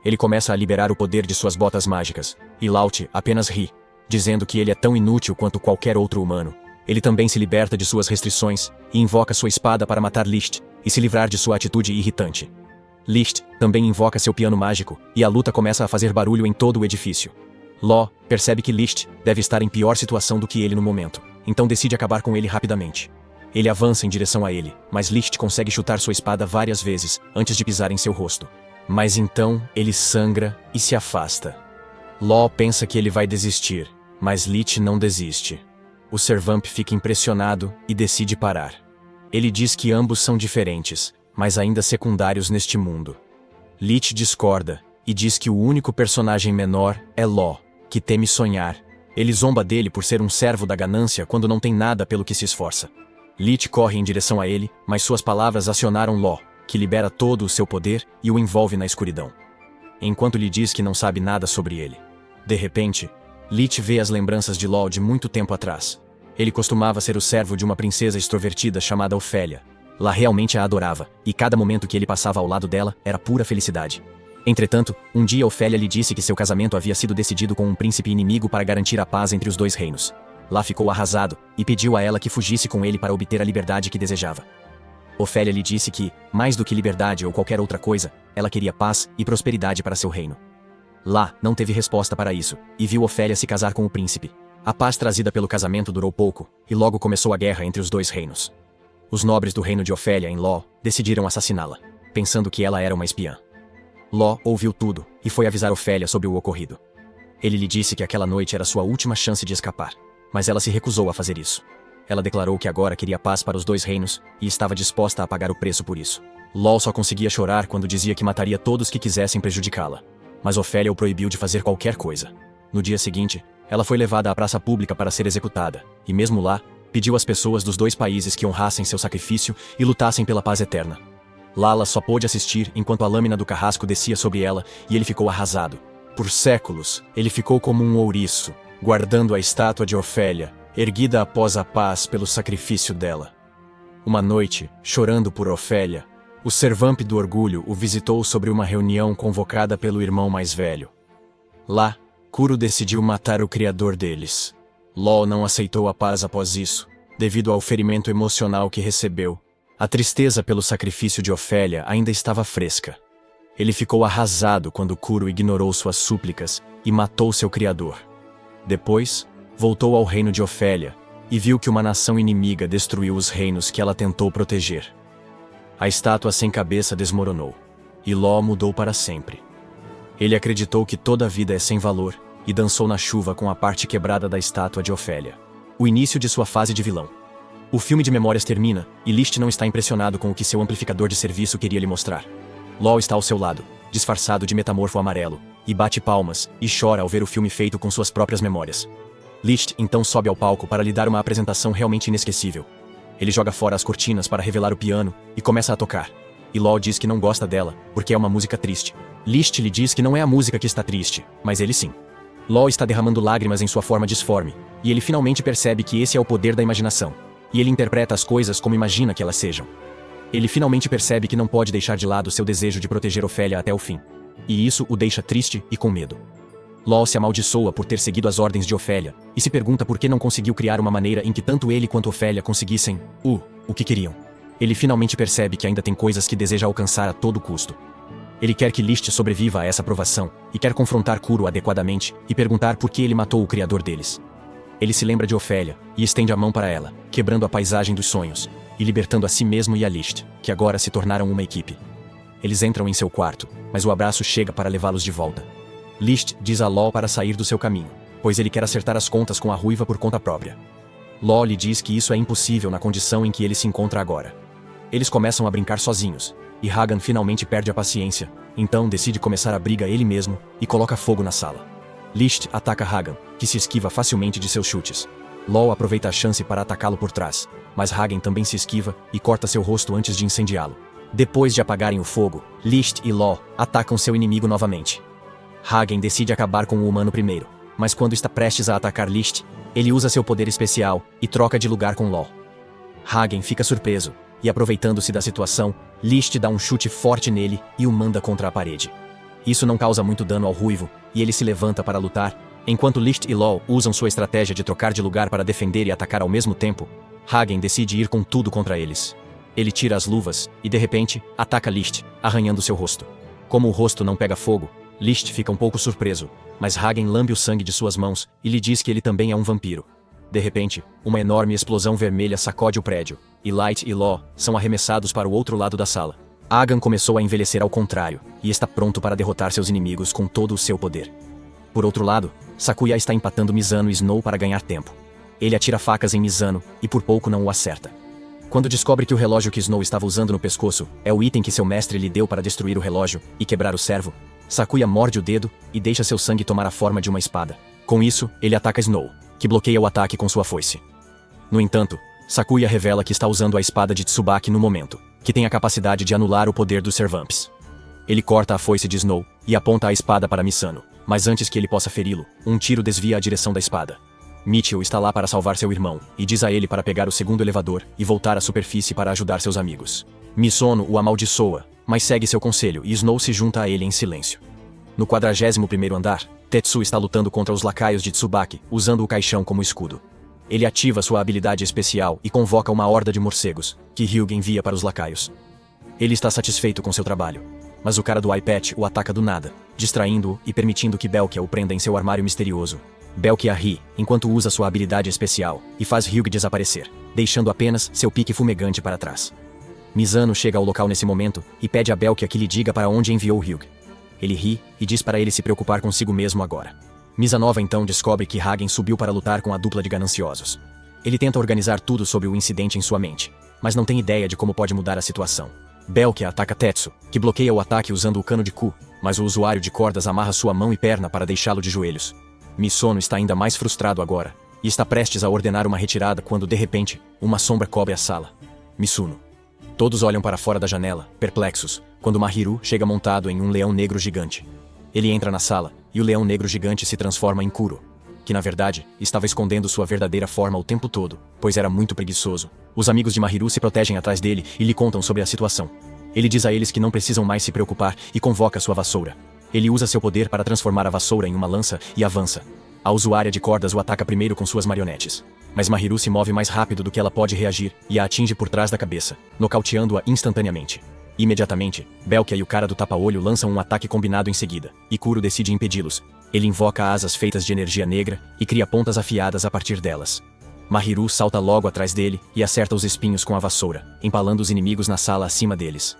Ele começa a liberar o poder de suas botas mágicas, e Laut apenas ri, dizendo que ele é tão inútil quanto qualquer outro humano. Ele também se liberta de suas restrições, e invoca sua espada para matar List, e se livrar de sua atitude irritante. List também invoca seu piano mágico, e a luta começa a fazer barulho em todo o edifício. Law percebe que List deve estar em pior situação do que ele no momento, então decide acabar com ele rapidamente. Ele avança em direção a ele, mas List consegue chutar sua espada várias vezes, antes de pisar em seu rosto. Mas então, ele sangra e se afasta. Law pensa que ele vai desistir, mas Lit não desiste. O Servamp fica impressionado e decide parar. Ele diz que ambos são diferentes, mas ainda secundários neste mundo. Lit discorda, e diz que o único personagem menor é Law, que teme sonhar. Ele zomba dele por ser um servo da ganância quando não tem nada pelo que se esforça. Lit corre em direção a ele, mas suas palavras acionaram Law, que libera todo o seu poder e o envolve na escuridão. Enquanto lhe diz que não sabe nada sobre ele. De repente, Lit vê as lembranças de Law de muito tempo atrás. Ele costumava ser o servo de uma princesa extrovertida chamada Ofélia. Lá realmente a adorava, e cada momento que ele passava ao lado dela era pura felicidade. Entretanto, um dia Ofélia lhe disse que seu casamento havia sido decidido com um príncipe inimigo para garantir a paz entre os dois reinos. Lá ficou arrasado, e pediu a ela que fugisse com ele para obter a liberdade que desejava. Ofélia lhe disse que, mais do que liberdade ou qualquer outra coisa, ela queria paz e prosperidade para seu reino. Lá, não teve resposta para isso, e viu Ofélia se casar com o príncipe. A paz trazida pelo casamento durou pouco, e logo começou a guerra entre os dois reinos. Os nobres do reino de Ofélia em Ló decidiram assassiná-la, pensando que ela era uma espiã. Ló ouviu tudo, e foi avisar Ofélia sobre o ocorrido. Ele lhe disse que aquela noite era sua última chance de escapar, mas ela se recusou a fazer isso. Ela declarou que agora queria paz para os dois reinos, e estava disposta a pagar o preço por isso. Ló só conseguia chorar quando dizia que mataria todos que quisessem prejudicá-la. Mas Ofélia o proibiu de fazer qualquer coisa. No dia seguinte, ela foi levada à praça pública para ser executada, e mesmo lá, pediu às pessoas dos dois países que honrassem seu sacrifício e lutassem pela paz eterna. Lala só pôde assistir enquanto a lâmina do carrasco descia sobre ela, e ele ficou arrasado. Por séculos, ele ficou como um ouriço, guardando a estátua de Ofélia, erguida após a paz pelo sacrifício dela. Uma noite, chorando por Ofélia, o servamp do orgulho o visitou sobre uma reunião convocada pelo irmão mais velho. Lá, Kuro decidiu matar o criador deles. Ló não aceitou a paz após isso, devido ao ferimento emocional que recebeu. A tristeza pelo sacrifício de Ofélia ainda estava fresca. Ele ficou arrasado quando Kuro ignorou suas súplicas e matou seu criador. Depois, voltou ao reino de Ofélia e viu que uma nação inimiga destruiu os reinos que ela tentou proteger. A estátua sem cabeça desmoronou, e Ló mudou para sempre. Ele acreditou que toda a vida é sem valor e dançou na chuva com a parte quebrada da estátua de Ofélia. O início de sua fase de vilão. O filme de memórias termina, e Liszt não está impressionado com o que seu amplificador de serviço queria lhe mostrar. Ló está ao seu lado, disfarçado de metamorfo amarelo, e bate palmas, e chora ao ver o filme feito com suas próprias memórias. Liszt então sobe ao palco para lhe dar uma apresentação realmente inesquecível. Ele joga fora as cortinas para revelar o piano, e começa a tocar. E Ló diz que não gosta dela, porque é uma música triste. Liszt lhe diz que não é a música que está triste, mas ele sim. Ló está derramando lágrimas em sua forma disforme, e ele finalmente percebe que esse é o poder da imaginação. E ele interpreta as coisas como imagina que elas sejam. Ele finalmente percebe que não pode deixar de lado seu desejo de proteger Ofélia até o fim. E isso o deixa triste e com medo. Ló se amaldiçoa por ter seguido as ordens de Ofélia, e se pergunta por que não conseguiu criar uma maneira em que tanto ele quanto Ofélia conseguissem o que queriam. Ele finalmente percebe que ainda tem coisas que deseja alcançar a todo custo. Ele quer que Liszt sobreviva a essa provação, e quer confrontar Kuro adequadamente, e perguntar por que ele matou o criador deles. Ele se lembra de Ofélia, e estende a mão para ela, quebrando a paisagem dos sonhos, e libertando a si mesmo e a Liszt, que agora se tornaram uma equipe. Eles entram em seu quarto, mas o abraço chega para levá-los de volta. Liszt diz a Ló para sair do seu caminho, pois ele quer acertar as contas com a ruiva por conta própria. Ló lhe diz que isso é impossível na condição em que ele se encontra agora. Eles começam a brincar sozinhos, e Hagan finalmente perde a paciência, então decide começar a briga ele mesmo, e coloca fogo na sala. Liszt ataca Hagan, que se esquiva facilmente de seus chutes. Ló aproveita a chance para atacá-lo por trás, mas Hagen também se esquiva e corta seu rosto antes de incendiá-lo. Depois de apagarem o fogo, Liszt e Ló atacam seu inimigo novamente. Hagen decide acabar com o humano primeiro, mas quando está prestes a atacar Liszt, ele usa seu poder especial e troca de lugar com Ló. Hagen fica surpreso, e aproveitando-se da situação, Liszt dá um chute forte nele e o manda contra a parede. Isso não causa muito dano ao ruivo, e ele se levanta para lutar. Enquanto Liszt e Ló usam sua estratégia de trocar de lugar para defender e atacar ao mesmo tempo, Hagen decide ir com tudo contra eles. Ele tira as luvas e, de repente, ataca Liszt, arranhando seu rosto. Como o rosto não pega fogo, Liszt fica um pouco surpreso, mas Hagen lambe o sangue de suas mãos e lhe diz que ele também é um vampiro. De repente, uma enorme explosão vermelha sacode o prédio, e Light e Ló são arremessados para o outro lado da sala. Hagan começou a envelhecer ao contrário, e está pronto para derrotar seus inimigos com todo o seu poder. Por outro lado, Sakuya está empatando Mizano e Snow para ganhar tempo. Ele atira facas em Mizano, e por pouco não o acerta. Quando descobre que o relógio que Snow estava usando no pescoço é o item que seu mestre lhe deu para destruir o relógio e quebrar o servo, Sakuya morde o dedo e deixa seu sangue tomar a forma de uma espada. Com isso, ele ataca Snow, que bloqueia o ataque com sua foice. No entanto, Sakuya revela que está usando a espada de Tsubaki no momento, que tem a capacidade de anular o poder dos Servamps. Ele corta a foice de Snow e aponta a espada para Misano, mas antes que ele possa feri-lo, um tiro desvia a direção da espada. Mitchell está lá para salvar seu irmão, e diz a ele para pegar o segundo elevador e voltar à superfície para ajudar seus amigos. Misono o amaldiçoa, mas segue seu conselho e Snow se junta a ele em silêncio. No 41º andar, Tetsu está lutando contra os lacaios de Tsubaki, usando o caixão como escudo. Ele ativa sua habilidade especial e convoca uma horda de morcegos, que Hyuga envia para os lacaios. Ele está satisfeito com seu trabalho. Mas o cara do Eye Patch o ataca do nada, distraindo-o e permitindo que Belkia o prenda em seu armário misterioso. Belkia ri, enquanto usa sua habilidade especial, e faz Hyuga desaparecer, deixando apenas seu pique fumegante para trás. Mizano chega ao local nesse momento, e pede a Belkia que lhe diga para onde enviou Hyuga. Ele ri, e diz para ele se preocupar consigo mesmo agora. Mizanova então descobre que Hagen subiu para lutar com a dupla de gananciosos. Ele tenta organizar tudo sobre o incidente em sua mente, mas não tem ideia de como pode mudar a situação. Belkia ataca Tetsu, que bloqueia o ataque usando o cano de Ku, mas o usuário de cordas amarra sua mão e perna para deixá-lo de joelhos. Misono está ainda mais frustrado agora, e está prestes a ordenar uma retirada quando, de repente, uma sombra cobre a sala. Misuno. Todos olham para fora da janela, perplexos, quando Mahiru chega montado em um leão negro gigante. Ele entra na sala, e o leão negro gigante se transforma em Kuro, que na verdade, estava escondendo sua verdadeira forma o tempo todo, pois era muito preguiçoso. Os amigos de Mahiru se protegem atrás dele e lhe contam sobre a situação. Ele diz a eles que não precisam mais se preocupar e convoca sua vassoura. Ele usa seu poder para transformar a vassoura em uma lança e avança. A usuária de cordas o ataca primeiro com suas marionetes. Mas Mahiru se move mais rápido do que ela pode reagir e a atinge por trás da cabeça, nocauteando-a instantaneamente. Imediatamente, Belkia e o cara do tapa-olho lançam um ataque combinado em seguida, e Kuro decide impedi-los. Ele invoca asas feitas de energia negra e cria pontas afiadas a partir delas. Mahiru salta logo atrás dele e acerta os espinhos com a vassoura, empalando os inimigos na sala acima deles.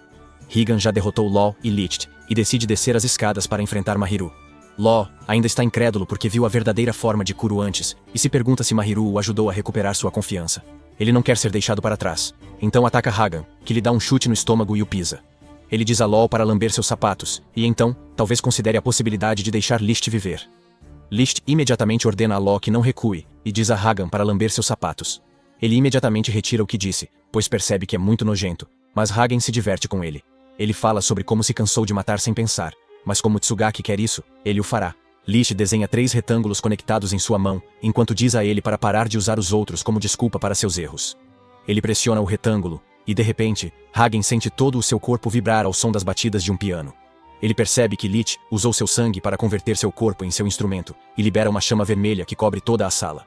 Higan já derrotou Law e Licht, e decide descer as escadas para enfrentar Mahiru. Law ainda está incrédulo porque viu a verdadeira forma de Kuro antes, e se pergunta se Mahiru o ajudou a recuperar sua confiança. Ele não quer ser deixado para trás, então ataca Hagan, que lhe dá um chute no estômago e o pisa. Ele diz a Law para lamber seus sapatos, e então, talvez considere a possibilidade de deixar Licht viver. Licht imediatamente ordena a Law que não recue, e diz a Hagan para lamber seus sapatos. Ele imediatamente retira o que disse, pois percebe que é muito nojento, mas Hagen se diverte com ele. Ele fala sobre como se cansou de matar sem pensar, mas como Tsugaki quer isso, ele o fará. Licht desenha 3 retângulos conectados em sua mão, enquanto diz a ele para parar de usar os outros como desculpa para seus erros. Ele pressiona o retângulo, e de repente, Hagen sente todo o seu corpo vibrar ao som das batidas de um piano. Ele percebe que Licht usou seu sangue para converter seu corpo em seu instrumento, e libera uma chama vermelha que cobre toda a sala.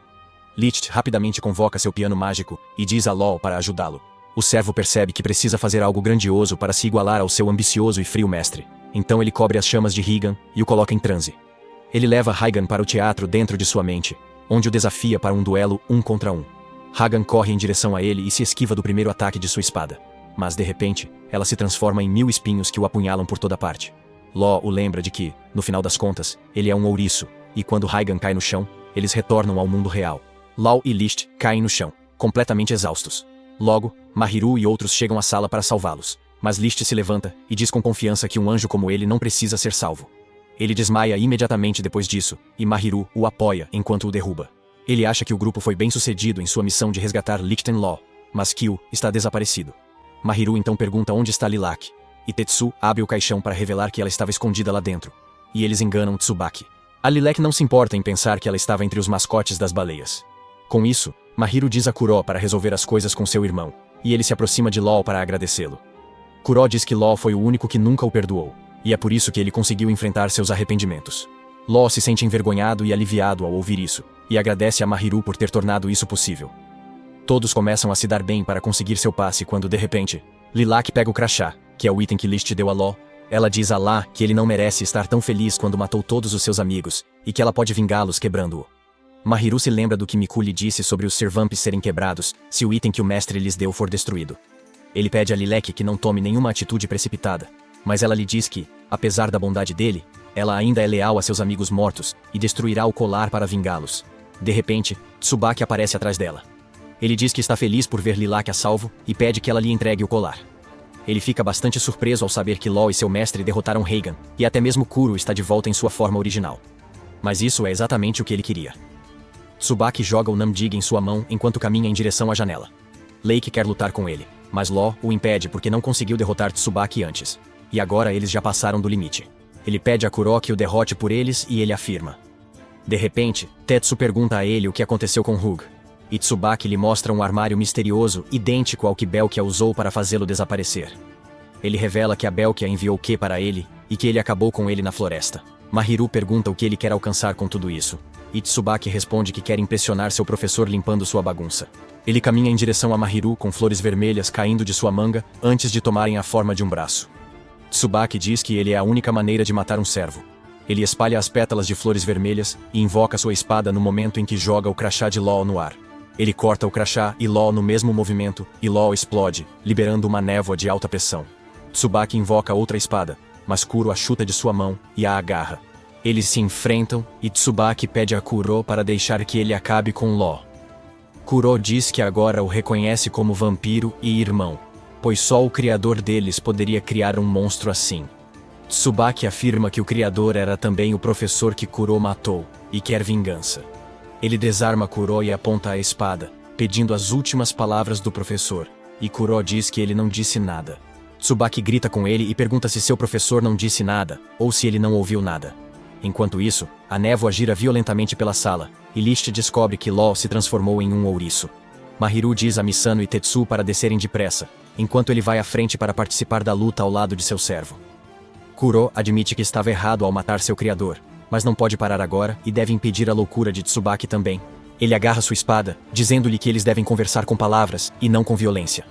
Licht rapidamente convoca seu piano mágico, e diz a Law para ajudá-lo. O servo percebe que precisa fazer algo grandioso para se igualar ao seu ambicioso e frio mestre. Então ele cobre as chamas de Higan e o coloca em transe. Ele leva Hagan para o teatro dentro de sua mente, onde o desafia para um duelo 1 contra 1. Hagan corre em direção a ele e se esquiva do primeiro ataque de sua espada. Mas de repente, ela se transforma em 1000 espinhos que o apunhalam por toda parte. Law o lembra de que, no final das contas, ele é um ouriço, e quando Hagan cai no chão, eles retornam ao mundo real. Law e Licht caem no chão, completamente exaustos. Logo, Mahiru e outros chegam à sala para salvá-los, mas Licht se levanta e diz com confiança que um anjo como ele não precisa ser salvo. Ele desmaia imediatamente depois disso, e Mahiru o apoia enquanto o derruba. Ele acha que o grupo foi bem sucedido em sua missão de resgatar Lichtenlaw, mas Kyo está desaparecido. Mahiru então pergunta onde está Lilac, e Tetsu abre o caixão para revelar que ela estava escondida lá dentro. E eles enganam Tsubaki. A Lilac não se importa em pensar que ela estava entre os mascotes das baleias. Com isso, Mahiru diz a Kuro para resolver as coisas com seu irmão, e ele se aproxima de Law para agradecê-lo. Kuro diz que Law foi o único que nunca o perdoou, e é por isso que ele conseguiu enfrentar seus arrependimentos. Law se sente envergonhado e aliviado ao ouvir isso, e agradece a Mahiru por ter tornado isso possível. Todos começam a se dar bem para conseguir seu passe quando, de repente, Lilac pega o crachá, que é o item que Licht deu a Law. Ela diz a Lá que ele não merece estar tão feliz quando matou todos os seus amigos, e que ela pode vingá-los quebrando-o. Mahiru se lembra do que Miku lhe disse sobre os Servamps serem quebrados, se o item que o mestre lhes deu for destruído. Ele pede a Lilac que não tome nenhuma atitude precipitada, mas ela lhe diz que, apesar da bondade dele, ela ainda é leal a seus amigos mortos, e destruirá o colar para vingá-los. De repente, Tsubaki aparece atrás dela. Ele diz que está feliz por ver Lilac a salvo, e pede que ela lhe entregue o colar. Ele fica bastante surpreso ao saber que Law e seu mestre derrotaram Hagan, e até mesmo Kuro está de volta em sua forma original. Mas isso é exatamente o que ele queria. Tsubaki joga o Namdig em sua mão enquanto caminha em direção à janela. Lake quer lutar com ele, mas Law o impede porque não conseguiu derrotar Tsubaki antes. E agora eles já passaram do limite. Ele pede a Kuro que o derrote por eles e ele afirma. De repente, Tetsu pergunta a ele o que aconteceu com Hug. E Tsubaki lhe mostra um armário misterioso idêntico ao que Belkia usou para fazê-lo desaparecer. Ele revela que a Belkia enviou Q para ele, e que ele acabou com ele na floresta. Mahiru pergunta o que ele quer alcançar com tudo isso. E Tsubaki responde que quer impressionar seu professor limpando sua bagunça. Ele caminha em direção a Mahiru com flores vermelhas caindo de sua manga antes de tomarem a forma de um braço. Tsubaki diz que ele é a única maneira de matar um servo. Ele espalha as pétalas de flores vermelhas e invoca sua espada no momento em que joga o crachá de LOL no ar. Ele corta o crachá e LOL no mesmo movimento, e LOL explode, liberando uma névoa de alta pressão. Tsubaki invoca outra espada, mas Kuro a chuta de sua mão e a agarra. Eles se enfrentam e Tsubaki pede a Kuro para deixar que ele acabe com LOL. Kuro diz que agora o reconhece como vampiro e irmão, pois só o criador deles poderia criar um monstro assim. Tsubaki afirma que o criador era também o professor que Kuro matou, e quer vingança. Ele desarma Kuro e aponta a espada, pedindo as últimas palavras do professor, e Kuro diz que ele não disse nada. Tsubaki grita com ele e pergunta se seu professor não disse nada, ou se ele não ouviu nada. Enquanto isso, a névoa gira violentamente pela sala, e Licht descobre que LOL se transformou em um ouriço. Mahiru diz a Misano e Tetsu para descerem depressa, enquanto ele vai à frente para participar da luta ao lado de seu servo. Kuro admite que estava errado ao matar seu criador, mas não pode parar agora e deve impedir a loucura de Tsubaki também. Ele agarra sua espada, dizendo-lhe que eles devem conversar com palavras e não com violência.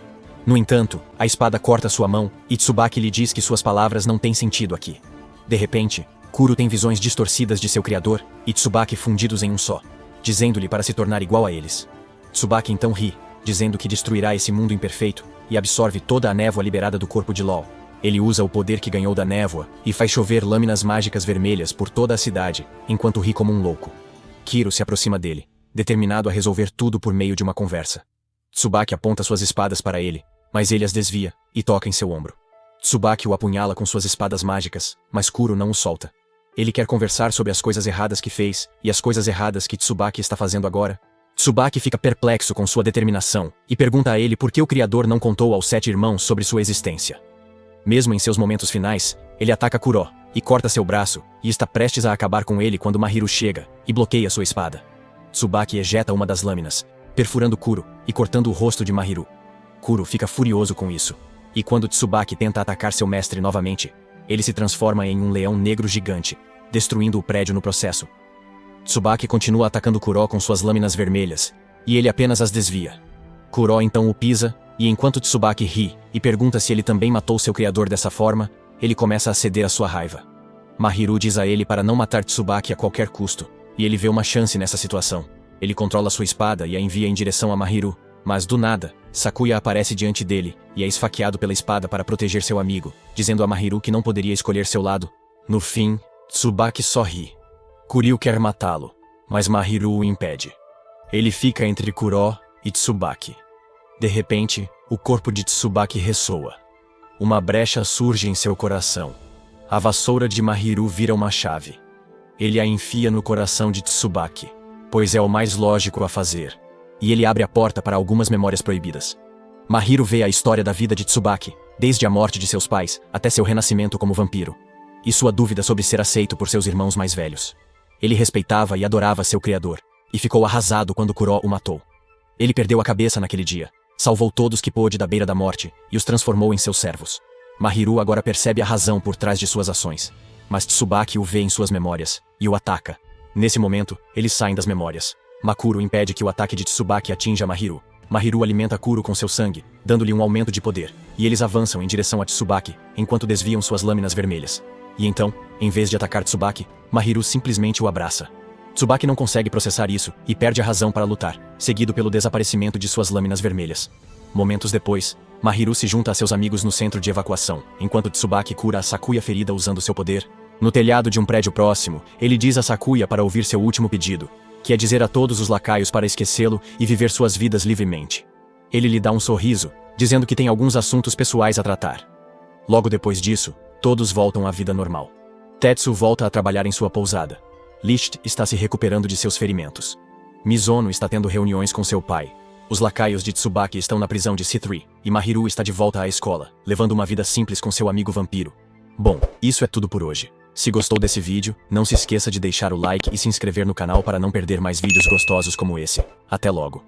No entanto, a espada corta sua mão e Tsubaki lhe diz que suas palavras não têm sentido aqui. De repente, Kuro tem visões distorcidas de seu criador e Tsubaki fundidos em um só, dizendo-lhe para se tornar igual a eles. Tsubaki então ri, dizendo que destruirá esse mundo imperfeito e absorve toda a névoa liberada do corpo de LOL. Ele usa o poder que ganhou da névoa e faz chover lâminas mágicas vermelhas por toda a cidade, enquanto ri como um louco. Kiro se aproxima dele, determinado a resolver tudo por meio de uma conversa. Tsubaki aponta suas espadas para ele, mas ele as desvia e toca em seu ombro. Tsubaki o apunhala com suas espadas mágicas, mas Kuro não o solta. Ele quer conversar sobre as coisas erradas que fez e as coisas erradas que Tsubaki está fazendo agora. Tsubaki fica perplexo com sua determinação e pergunta a ele por que o criador não contou aos 7 irmãos sobre sua existência. Mesmo em seus momentos finais, ele ataca Kuro e corta seu braço e está prestes a acabar com ele quando Mahiru chega e bloqueia sua espada. Tsubaki ejeta uma das lâminas, perfurando Kuro e cortando o rosto de Mahiru. Kuro fica furioso com isso, e quando Tsubaki tenta atacar seu mestre novamente, ele se transforma em um leão negro gigante, destruindo o prédio no processo. Tsubaki continua atacando Kuro com suas lâminas vermelhas, e ele apenas as desvia. Kuro então o pisa, e enquanto Tsubaki ri e pergunta se ele também matou seu criador dessa forma, ele começa a ceder à sua raiva. Mahiru diz a ele para não matar Tsubaki a qualquer custo, e ele vê uma chance nessa situação. Ele controla sua espada e a envia em direção a Mahiru, mas do nada, Sakuya aparece diante dele e é esfaqueado pela espada para proteger seu amigo, dizendo a Mahiru que não poderia escolher seu lado. No fim, Tsubaki só ri. Kuryu quer matá-lo, mas Mahiru o impede. Ele fica entre Kuro e Tsubaki. De repente, o corpo de Tsubaki ressoa. Uma brecha surge em seu coração. A vassoura de Mahiru vira uma chave. Ele a enfia no coração de Tsubaki, pois é o mais lógico a fazer. E ele abre a porta para algumas memórias proibidas. Mahiru vê a história da vida de Tsubaki, desde a morte de seus pais até seu renascimento como vampiro, e sua dúvida sobre ser aceito por seus irmãos mais velhos. Ele respeitava e adorava seu criador, e ficou arrasado quando Kuro o matou. Ele perdeu a cabeça naquele dia, salvou todos que pôde da beira da morte e os transformou em seus servos. Mahiru agora percebe a razão por trás de suas ações, mas Tsubaki o vê em suas memórias e o ataca. Nesse momento, eles saem das memórias. Makuro impede que o ataque de Tsubaki atinja Mahiru. Mahiru alimenta Kuro com seu sangue, dando-lhe um aumento de poder, e eles avançam em direção a Tsubaki, enquanto desviam suas lâminas vermelhas. E então, em vez de atacar Tsubaki, Mahiru simplesmente o abraça. Tsubaki não consegue processar isso e perde a razão para lutar, seguido pelo desaparecimento de suas lâminas vermelhas. Momentos depois, Mahiru se junta a seus amigos no centro de evacuação, enquanto Tsubaki cura a Sakuya ferida usando seu poder. No telhado de um prédio próximo, ele diz a Sakuya para ouvir seu último pedido, que é dizer a todos os lacaios para esquecê-lo e viver suas vidas livremente. Ele lhe dá um sorriso, dizendo que tem alguns assuntos pessoais a tratar. Logo depois disso, todos voltam à vida normal. Tetsu volta a trabalhar em sua pousada. Licht está se recuperando de seus ferimentos. Mizono está tendo reuniões com seu pai. Os lacaios de Tsubaki estão na prisão de C3, e Mahiru está de volta à escola, levando uma vida simples com seu amigo vampiro. Bom, isso é tudo por hoje. Se gostou desse vídeo, não se esqueça de deixar o like e se inscrever no canal para não perder mais vídeos gostosos como esse. Até logo!